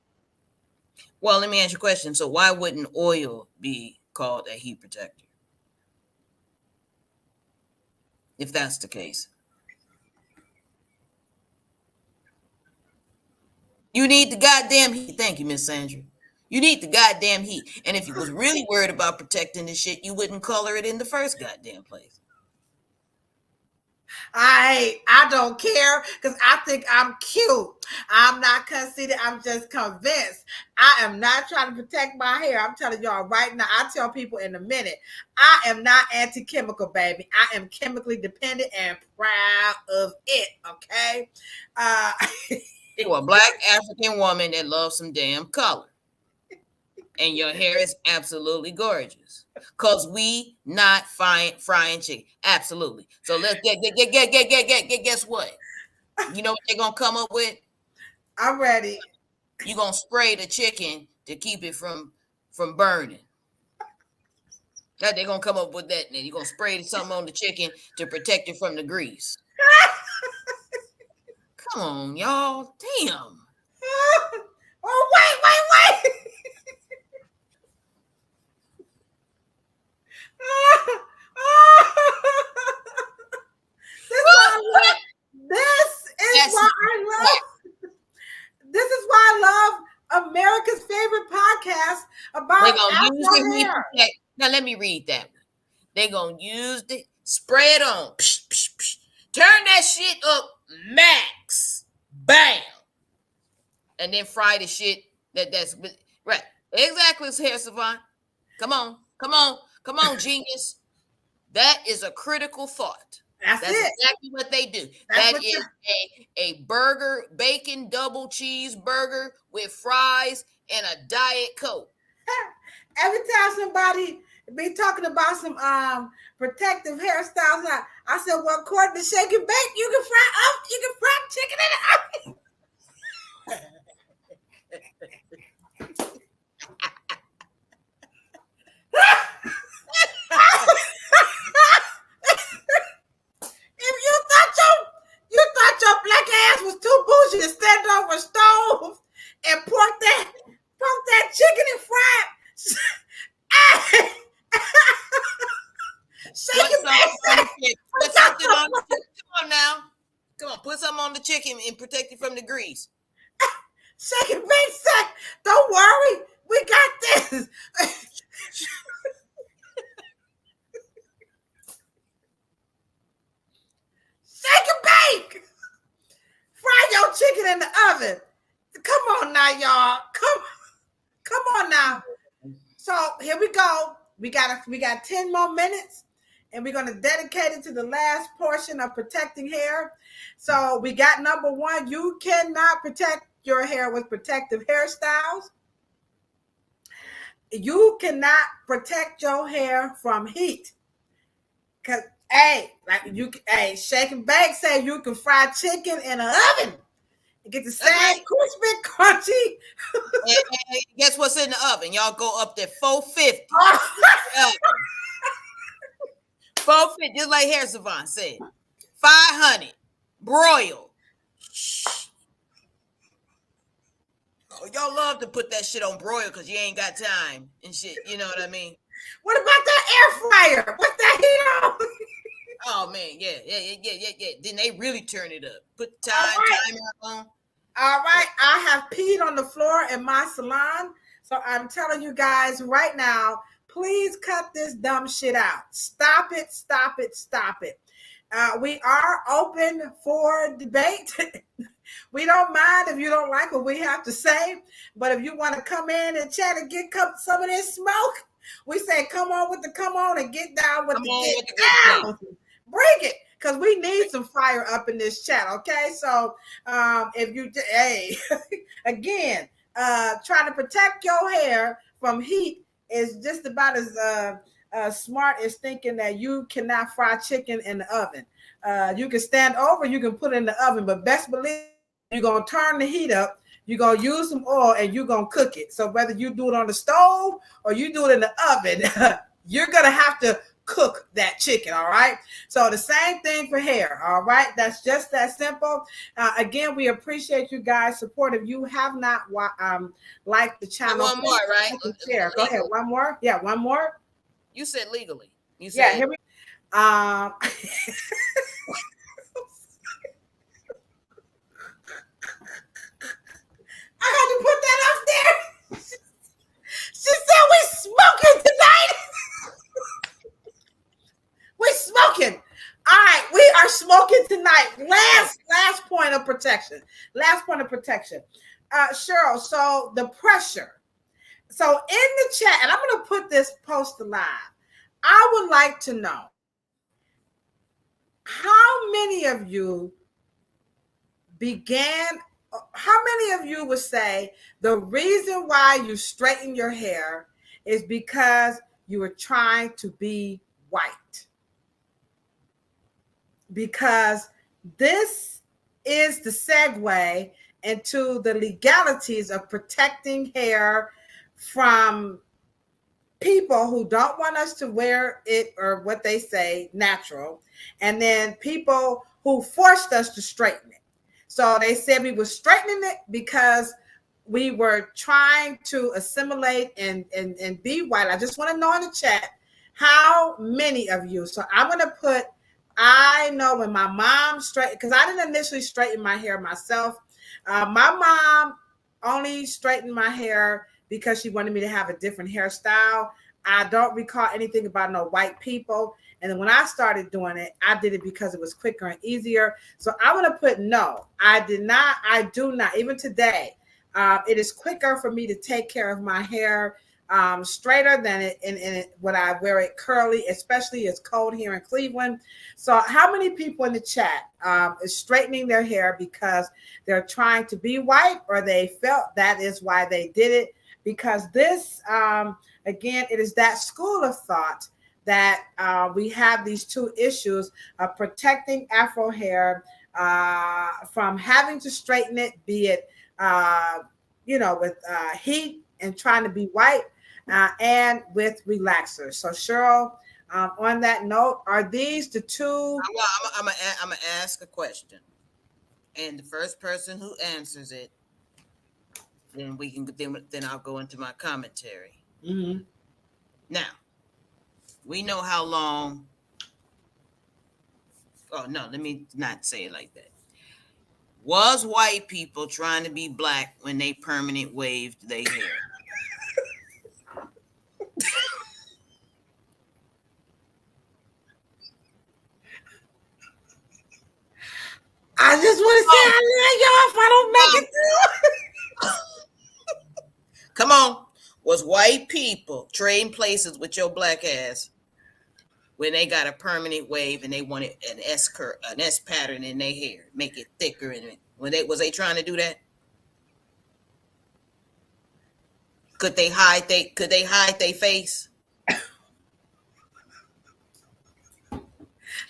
Well, let me ask you a question. So why wouldn't oil be called a heat protector if that's the case? You need the goddamn heat. Thank you, Miss Sandra. You need the goddamn heat. And if you was really worried about protecting this shit, you wouldn't color it in the first goddamn place. I don't care, because I think I'm cute. I'm not conceited. I'm just convinced. I am not trying to protect my hair. I'm telling y'all right now. I'll tell people in a minute. I am not anti-chemical, baby. I am chemically dependent and proud of it. Okay. You're a Black African woman that loves some damn color, and your hair is absolutely gorgeous. Cause we not frying chicken. Absolutely. So let's guess what? You know what they're gonna come up with? I'm ready. You're gonna spray the chicken to keep it from burning. That they're gonna come up with that, and then you're gonna spray something on the chicken to protect it from the grease. Come on, y'all. Damn. Oh, wait. This is why I love America's favorite podcast about Afro hair. Now let me read that one. They're gonna use the spray it on. Psh, psh, psh. Turn that shit up max. Bam. And then fry the shit that's right. Exactly, hair savant. Come on, genius. That is a critical thought. That's it. Exactly what they do. That is a burger, bacon double cheeseburger with fries and a Diet Coke. Every time somebody be talking about some protective hairstyles. I said, well, according to Shake and Bake, you can fry chicken in the oven. If you thought your black ass was too bougie to stand over a stove and pork that chicken and fry it. Shake and bake. Put something on the chicken. Come on now. Come on, put something on the chicken and protect it from the grease. Shake and bake said, don't worry, we got this. Shake and bake. Fry your chicken in the oven. Come on now, y'all. Come on now. So here we go. We got 10 more minutes, and we're going to dedicate it to the last portion of protecting hair. So we got number one. You cannot protect your hair with protective hairstyles. You cannot protect your hair from heat. Cause Shake and Bake say you can fry chicken in an oven and get the same crispy, crunchy. And guess what's in the oven? Y'all go up there 450. 450, just like Hair Savant said. 500, broil. Oh, y'all love to put that shit on broil because you ain't got time and shit. You know what I mean? What about that air fryer? What's that heat on? Oh man, yeah. Then they really turn it up. Put timer on. All right, I have peed on the floor in my salon, so I'm telling you guys right now, please cut this dumb shit out. Stop it. We are open for debate. We don't mind if you don't like what we have to say, but if you want to come in and chat and get some of this smoke, we say come on and get down with the get down. Bring it, because we need some fire up in this chat, okay? So if you, again, trying to protect your hair from heat is just about as smart as thinking that you cannot fry chicken in the oven. You can stand over, you can put it in the oven, but best believe you're going to turn the heat up, you're going to use some oil, and you're going to cook it. So whether you do it on the stove or you do it in the oven, you're going to have to cook that chicken, all right? So the same thing for hair, all right? That's just that simple. Again, we appreciate you guys' support. If you have not liked the channel, one more, right? Share. Go ahead. One more. Yeah, one more. You said legally. You said here we I had to put that up there. She said we smoking tonight. We smoking. All right, we are smoking tonight. Last point of protection. Cheryl, so the pressure. So in the chat, and I'm going to put this post live. I would like to know how many of you would say the reason why you straighten your hair is because you were trying to be white? Because this is the segue into the legalities of protecting hair from people who don't want us to wear it, or what they say, natural, and then people who forced us to straighten it. So they said we were straightening it because we were trying to assimilate and be white. I just want to know in the chat how many of you. So I'm going to put, I know when my mom straightened, because I didn't initially straighten my hair myself. My mom only straightened my hair because she wanted me to have a different hairstyle. I don't recall anything about no white people. And then when I started doing it, I did it because it was quicker and easier. So I'm going to put no, I do not. Even today, it is quicker for me to take care of my hair straighter than it when I wear it curly, especially it's cold here in Cleveland. So how many people in the chat is straightening their hair because they're trying to be white, or they felt that is why they did it? because this, again, it is that school of thought that we have these two issues of protecting Afro hair from having to straighten it, be it, with heat and trying to be white, and with relaxers. So, Cheryl, on that note, are these the two? I'm gonna ask a question, and the first person who answers it, then we can then I'll go into my commentary. Mm-hmm. Now, we know how long. Oh no, let me not say it like that. Was white people trying to be black when they permanent waved their hair? I just want to say I love y'all if I don't make it through. Come on. Was white people trading places with your black ass when they got a permanent wave and they wanted an S curve, an S pattern in their hair, make it thicker in it? Was they trying to do that? Could they hide their face?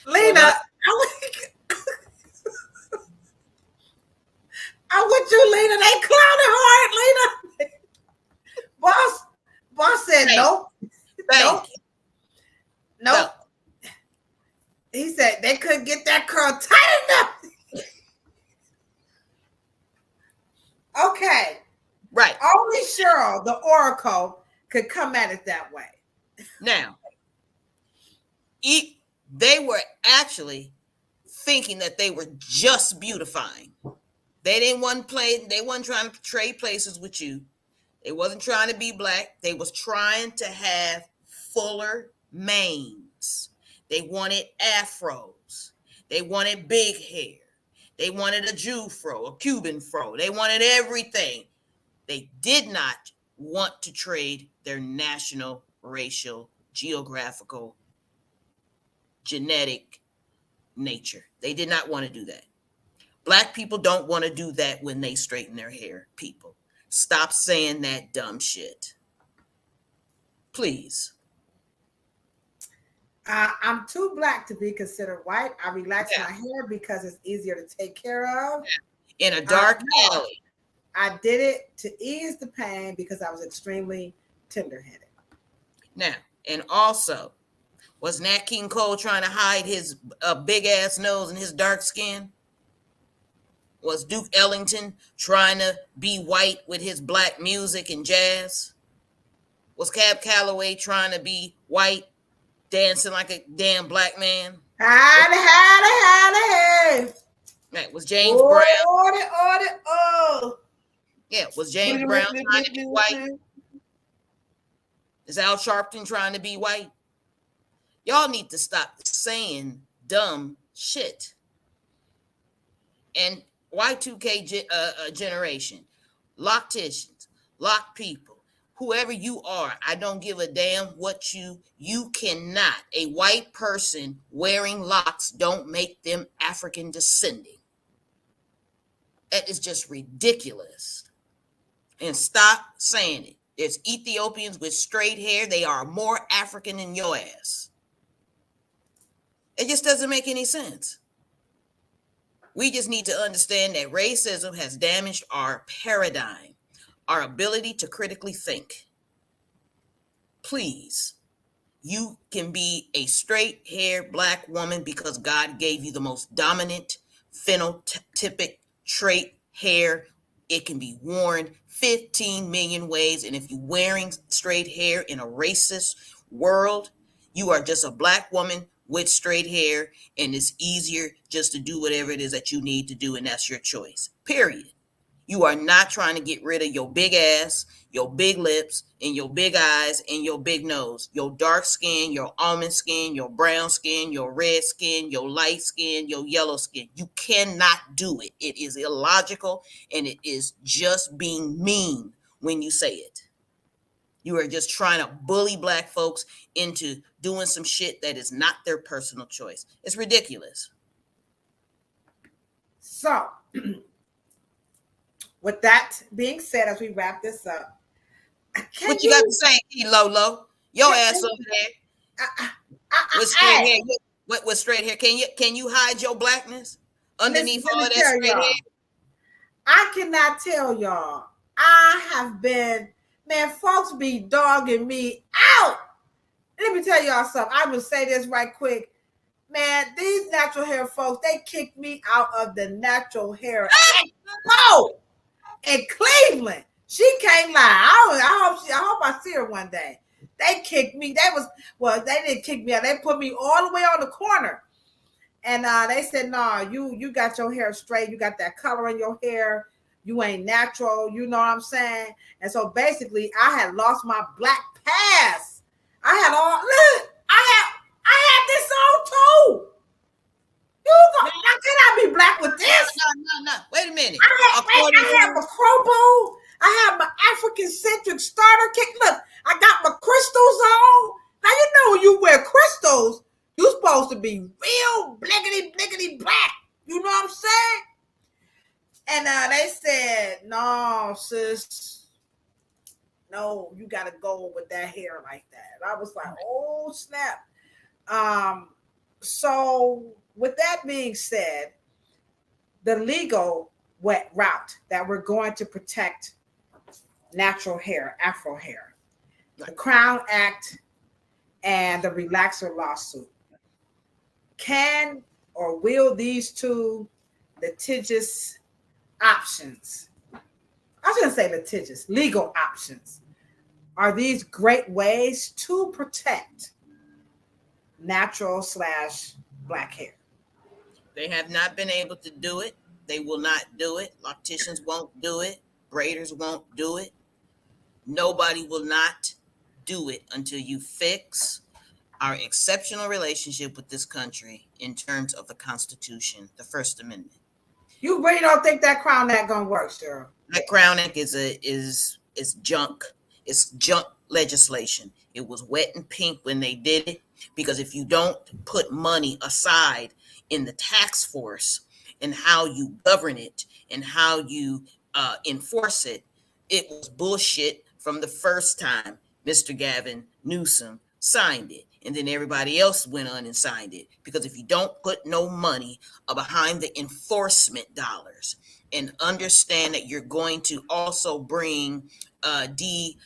Lena, I'm with you, Lena. They clowning hard, Lena. Boss said nope. Nope. Nope. He said they couldn't get that curl tight enough. Okay. Right. Only Cheryl, the Oracle, could come at it that way. Now, they were actually thinking that they were just beautifying. They wasn't trying to trade places with you. They wasn't trying to be black. They was trying to have fuller manes. They wanted afros. They wanted big hair. They wanted a Jew fro, a Cuban fro. They wanted everything. They did not want to trade their national, racial, geographical, genetic nature. They did not want to do that. Black people don't want to do that when they straighten their hair, people. Stop saying that dumb shit. Please. I'm too black to be considered white. I relax my hair because it's easier to take care of. In a dark alley. I did it to ease the pain because I was extremely tender-headed. Now, and also, was Nat King Cole trying to hide his big ass nose and his dark skin? Was Duke Ellington trying to be white with his black music and jazz? Was Cab Calloway trying to be white, dancing like a damn black man? Howdy. Right. Was James Brown? Oh. Yeah. Was James Brown trying to be white? Is Al Sharpton trying to be white? Y'all need to stop saying dumb shit. And Y2K generation, locticians, lock people, whoever you are, I don't give a damn what you cannot. A white person wearing locks don't make them African descending. That is just ridiculous. And stop saying it. There's Ethiopians with straight hair. They are more African than your ass. It just doesn't make any sense. We just need to understand that racism has damaged our paradigm, our ability to critically think. Please, you can be a straight-haired black woman because God gave you the most dominant phenotypic trait hair. It can be worn 15 million ways. And if you're wearing straight hair in a racist world, you are just a black woman with straight hair, and it's easier just to do whatever it is that you need to do, and that's your choice, period. You are not trying to get rid of your big ass, your big lips, and your big eyes, and your big nose, your dark skin, your almond skin, your brown skin, your red skin, your light skin, your yellow skin. You cannot do it. It is illogical, and it is just being mean when you say it. You are just trying to bully black folks into doing some shit that is not their personal choice. It's ridiculous. So, with that being said, as we wrap this up, Can What you got to you? say, Lolo? Your ass Can, over there I, with straight hey, hair. With straight hair. Can you hide your blackness listen, underneath let all me that tell straight y'all. hair? I cannot tell y'all. I have been, man, folks be dogging me out. Let me tell y'all something. I will say this right quick. Man, these natural hair folks, they kicked me out of the natural hair expo in Cleveland. She can't lie. I hope I see her one day. They kicked me. They didn't kick me out. They put me all the way on the corner. And they said, "No, you got your hair straight. You got that color in your hair. You ain't natural. You know what I'm saying?" And so basically, I had lost my black pass. I had all look. I had this on too. How can I be black with this? No. Wait a minute. I According have to my crobo. I have my African centric starter kit. Look, I got my crystals on. Now you know when you wear crystals, you supposed to be real blickety black. You know what I'm saying? And they said, "No, sis, no, you gotta go with that hair like that." And I was like, "Oh snap!" So with that being said, the legal wet route that we're going to protect natural hair, Afro hair, the Crown Act, and the relaxer lawsuit. Can or will these two litigious options, I shouldn't say litigious, legal options, are these great ways to protect natural / black hair? they have not been able to do it. They will not do it. Locticians won't do it. Braiders won't do it. Nobody will not do it until you fix our exceptional relationship with this country in terms of the Constitution, the First Amendment. You really don't think that Crown Act gonna work, Cheryl? That Crown Act is junk. It's junk legislation. It was wet and pink when they did it, because if you don't put money aside in the tax force and how you govern it and how you enforce it, it was bullshit from the first time Mr. Gavin Newsom signed it. And then everybody else went on and signed it. Because if you don't put no money behind the enforcement dollars and understand that you're going to also bring DI,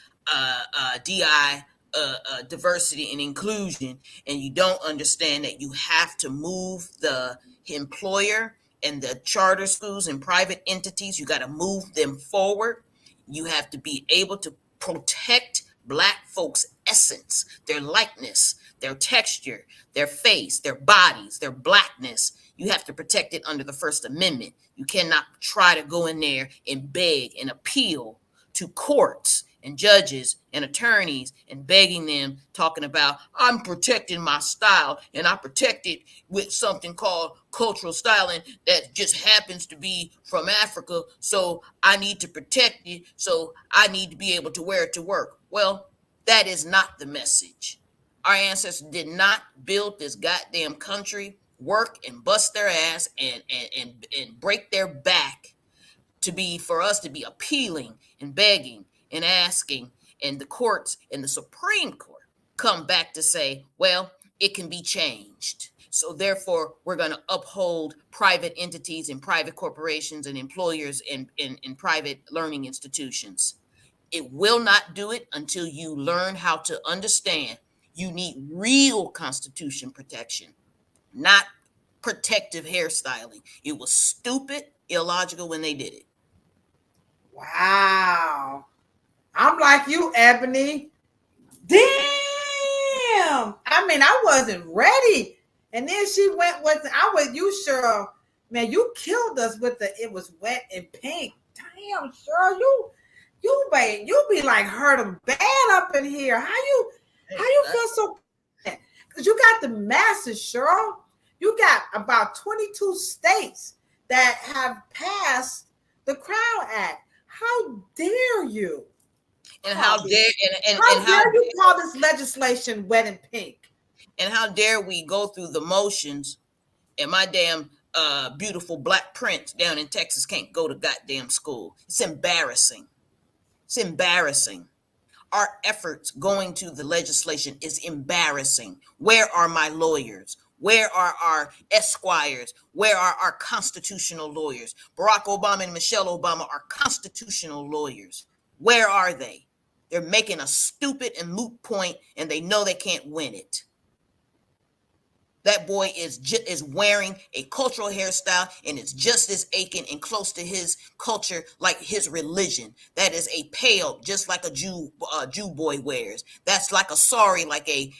diversity and inclusion, and you don't understand that you have to move the employer and the charter schools and private entities, you got to move them forward. You have to be able to protect Black folks' essence, their likeness, their texture, their face, their bodies, their Blackness. You have to protect it under the First Amendment. You cannot try to go in there and beg and appeal to courts and judges and attorneys and begging them, talking about, I'm protecting my style and I protect it with something called cultural styling that just happens to be from Africa. So I need to protect it. So I need to be able to wear it to work. Well, that is not the message. Our ancestors did not build this goddamn country, work and bust their ass and break their back to be, for us to be appealing and begging and asking, and the courts and the Supreme Court come back to say, well, it can be changed. So therefore, we're going to uphold private entities and private corporations and employers and private learning institutions. It will not do it until you learn how to understand you need real Constitution protection, not protective hairstyling. It was stupid, illogical when they did it. Wow. I'm like you, Ebony. Damn. I mean, I wasn't ready. And then she went with, I was, you, Cheryl. Man, you killed us with the, it was wet and pink. Damn, Cheryl, you be like hurt them bad up in here. How you feel so bad? Because you got the masses, Cheryl. You got about 22 states that have passed the Crown Act. How dare you? And how dare How dare you call this legislation wet and pink? And how dare we go through the motions and my damn beautiful Black prince down in Texas can't go to goddamn school. It's embarrassing. It's embarrassing. Our efforts going to the legislation is embarrassing. Where are my lawyers? Where are our esquires? Where are our constitutional lawyers? Barack Obama and Michelle Obama are constitutional lawyers. Where are they? They're making a stupid and moot point, and they know they can't win it. That boy is wearing a cultural hairstyle, and it's just as aching and close to his culture like his religion. That is a pale, just like a Jew boy wears. That's like a sari, like a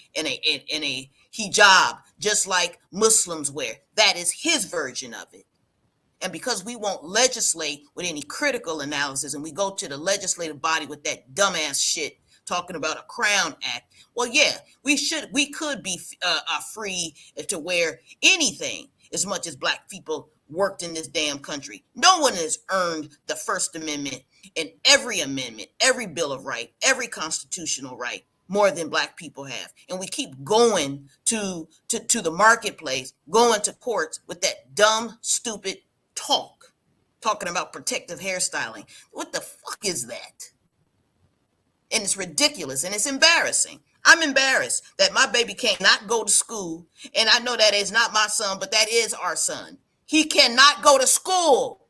hijab, just like Muslims wear. That is his version of it. And because we won't legislate with any critical analysis, and we go to the legislative body with that dumbass shit talking about a Crown Act, well, yeah, we could be free to wear anything as much as Black people worked in this damn country. No one has earned the First Amendment and every amendment, every Bill of Rights, every constitutional right more than Black people have. And we keep going to the marketplace, going to courts with that dumb, stupid talking about protective hairstyling. What the fuck is that? And it's ridiculous and it's embarrassing. I'm embarrassed that my baby cannot go to school. And I know that is not my son, but that is our son. He cannot go to school.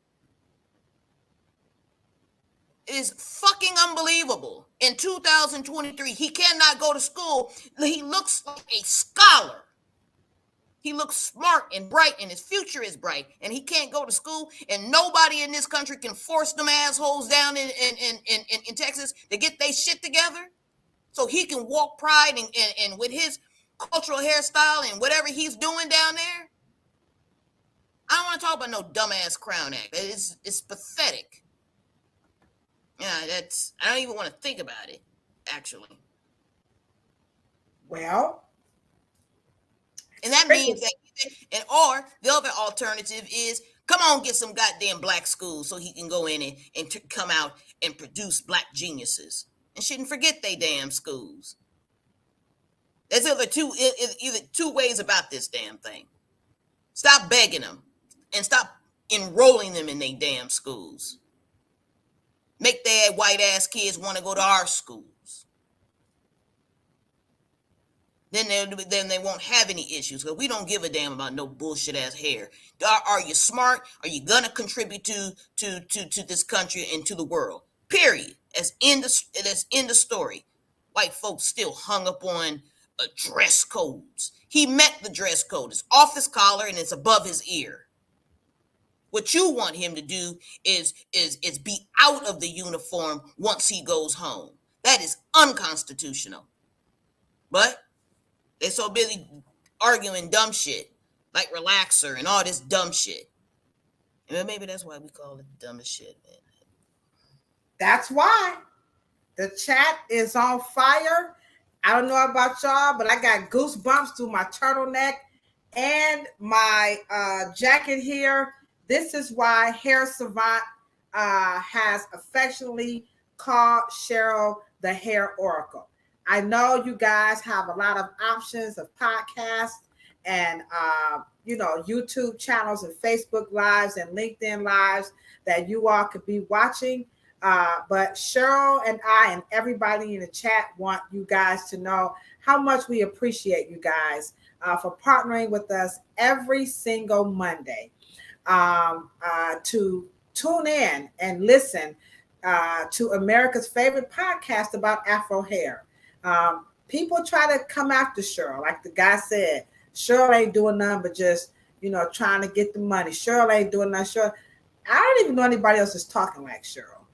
It is fucking unbelievable. In 2023, he cannot go to school. He looks like a scholar. He looks smart and bright, and his future is bright, and he can't go to school, and nobody in this country can force them assholes down in Texas to get their shit together so he can walk pride and with his cultural hairstyle and whatever he's doing down there. I don't want to talk about no dumbass Crown Act. It's pathetic. Yeah, I don't even want to think about it, actually. Well, and that means that, or the other alternative is, come on, get some goddamn Black schools so he can go in and come out and produce Black geniuses. And shouldn't forget they damn schools. There's either two ways about this damn thing. Stop begging them and stop enrolling them in their damn schools. Make their white ass kids want to go to our schools. Then they won't have any issues, because we don't give a damn about no bullshit ass hair. Are you smart? Are you gonna contribute to this country and to the world? Period. That's in the story. White folks still hung up on dress codes. He met the dress code. It's off his collar and it's above his ear. What you want him to do is be out of the uniform once he goes home. That is unconstitutional. But they're so busy arguing dumb shit, like relaxer and all this dumb shit. And maybe that's why we call it the dumbest shit, man. That's why. The chat is on fire. I don't know about y'all, but I got goosebumps through my turtleneck and my jacket here. This is why Hair Savant has affectionately called Cheryl the Hair Oracle. I know you guys have a lot of options of podcasts and, YouTube channels and Facebook Lives and LinkedIn Lives that you all could be watching. But Cheryl and I and everybody in the chat want you guys to know how much we appreciate you guys for partnering with us every single Monday to tune in and listen to America's favorite podcast about Afro hair. People try to come after Cheryl. Like the guy said, Cheryl ain't doing nothing but just, trying to get the money. Cheryl ain't doing nothing. Cheryl, I don't even know anybody else is talking like Cheryl.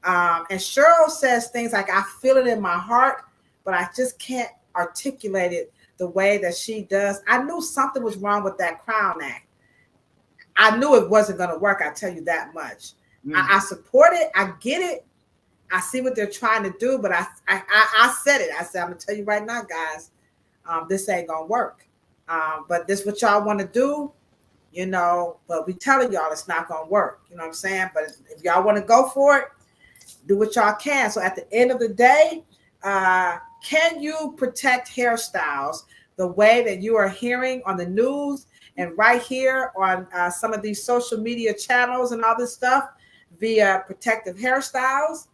And Cheryl says things like, I feel it in my heart, but I just can't articulate it the way that she does. I knew something was wrong with that Crown Act. I knew it wasn't going to work. I tell you that much. I support it. I get it. I see what they're trying to do, but I said it. I said, I'm going to tell you right now, guys, this ain't going to work. But this what y'all want to do, but we telling y'all it's not going to work. You know what I'm saying? But if y'all want to go for it, do what y'all can. So at the end of the day, can you protect hairstyles the way that you are hearing on the news and right here on some of these social media channels and all this stuff via protective hairstyles?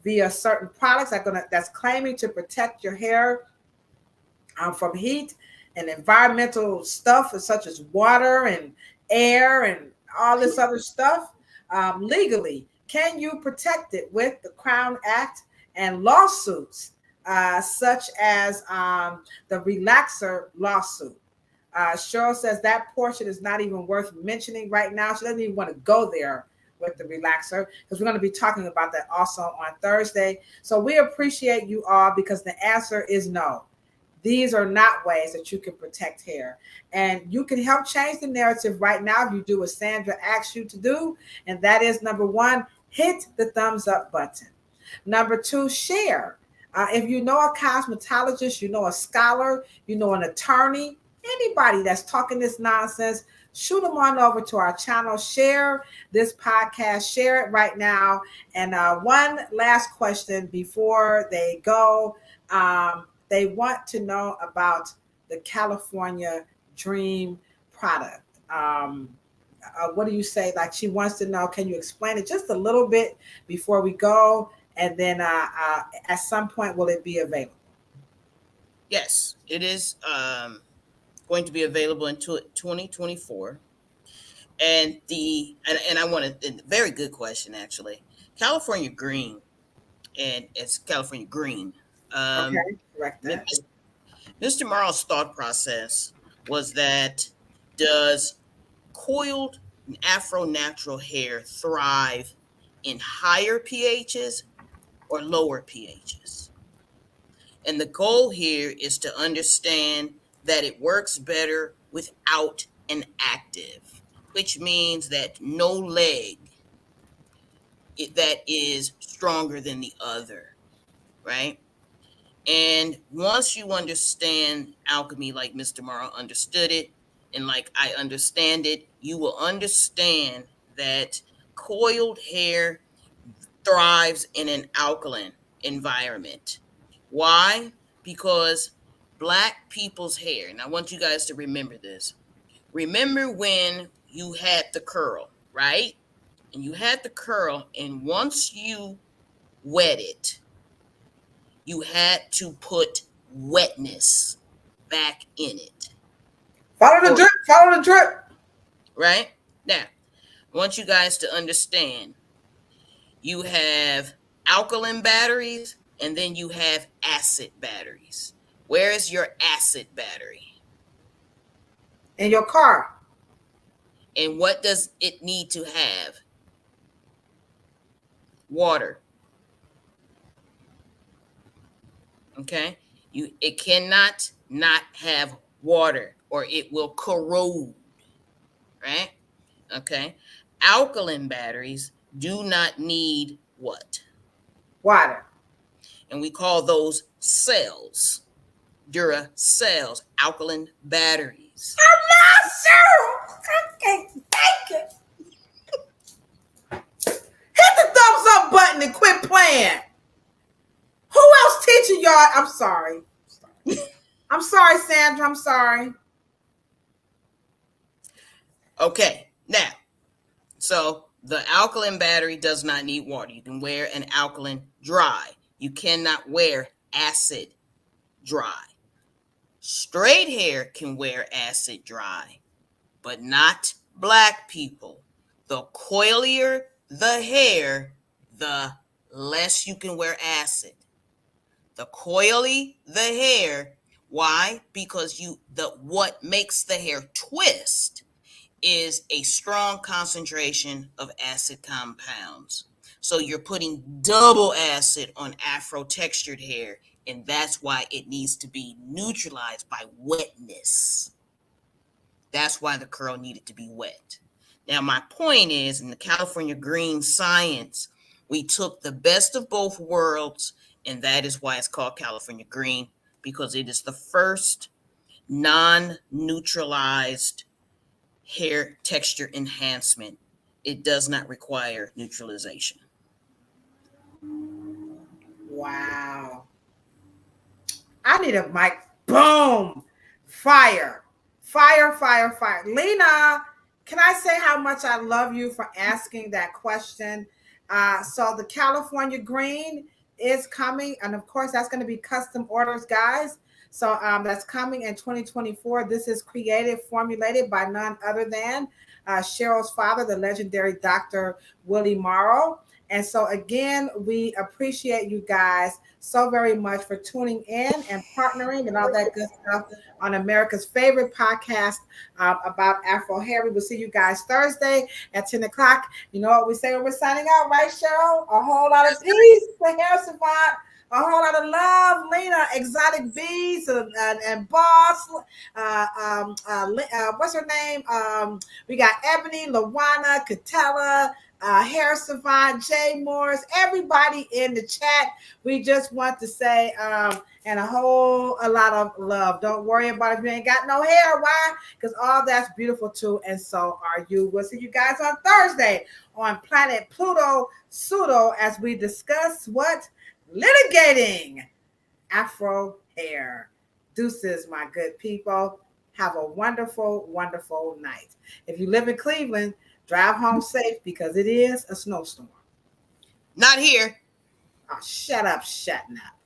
via certain products that's claiming to protect your hair from heat and environmental stuff such as water and air and all this other stuff legally. Can you protect it with the Crown Act and lawsuits such as the relaxer lawsuit? Cheryl says that portion is not even worth mentioning right now. She doesn't even want to go there with the relaxer because we're going to be talking about that also on Thursday. So we appreciate you all because the answer is no. These are not ways that you can protect hair. And you can help change the narrative right now if you do what Sandra asked you to do. And that is, number one, hit the thumbs up button. Number two, share. If you know a cosmetologist, you know a scholar, you know an attorney, anybody that's talking this nonsense, shoot them on over to our channel. Share this podcast. Share it right now. And one last question before they go. They want to know about the California Dream product. What do you say? Like, she wants to know, can you explain it just a little bit before we go? And then at some point, will it be available? Yes, it is going to be available until 2024. And I want to, very good question, actually. California Green, and it's California Green. Okay, correct that. Mr. Morrow's thought process was that, does coiled Afro natural hair thrive in higher pHs or lower pHs? And the goal here is to understand that it works better without an active, which means that no leg that is stronger than the other, right? And once you understand alchemy like Mr. Morrow understood it, and like I understand it, you will understand that coiled hair thrives in an alkaline environment. Why? Because Black people's hair, and I want you guys to remember this. Remember when you had the curl, right? And you had the curl, and once you wet it, you had to put wetness back in it. Follow the drip. Right? Now, I want you guys to understand, you have alkaline batteries and then you have acid batteries. Where is your acid battery? In your car. And what does it need to have? Water. Okay? It cannot not have water or it will corrode. Right? Okay? Alkaline batteries do not need what? Water. And we call those cells. Duracells, alkaline batteries. I'm not sure. Okay, thank you. Hit the thumbs up button and quit playing. Who else teaching y'all? I'm sorry. I'm sorry, Sandra. I'm sorry. Okay, now, so the alkaline battery does not need water. You can wear an alkaline dry. You cannot wear acid dry. Straight hair can wear acid dry, but not Black people. The coilier the hair, the less you can wear acid. The coily the hair. Why? Because what makes the hair twist is a strong concentration of acid compounds. So you're putting double acid on Afro textured hair, and that's why it needs to be neutralized by wetness. That's why the curl needed to be wet. Now, my point is, in the California Green science, we took the best of both worlds, and that is why it's called California Green, because it is the first non-neutralized hair texture enhancement. It does not require neutralization. Wow. I need a mic. Boom. Fire. Fire, fire, fire. Lena, can I say how much I love you for asking that question? So the California green is coming, and of course that's going to be custom orders, guys. So that's coming in 2024. This is created, formulated by none other than Cheryl's father, the legendary Dr. Willie Morrow. And so again, we appreciate you guys so very much for tuning in and partnering and all that good stuff on America's favorite podcast about Afro hair. We will see you guys Thursday at 10 o'clock. You know what we say when we're signing out, right, Cheryl? A whole lot of peace for Hair Savant. A whole lot of love, Lena, Exotic Bees, and Boss. What's her name? We got Ebony, Lawana, Catella, Hair Savant, Jay Morris, everybody in the chat. We just want to say, and a lot of love. Don't worry about if you ain't got no hair. Why? Because all that's beautiful too, and so are you. We'll see you guys on Thursday on Planet Pluto Pseudo as we discuss what? Litigating Afro hair. Deuces, my good people. Have a wonderful, wonderful night. If you live in Cleveland, drive home safe because it is a snowstorm. Not here. Oh, shut up, shutting up.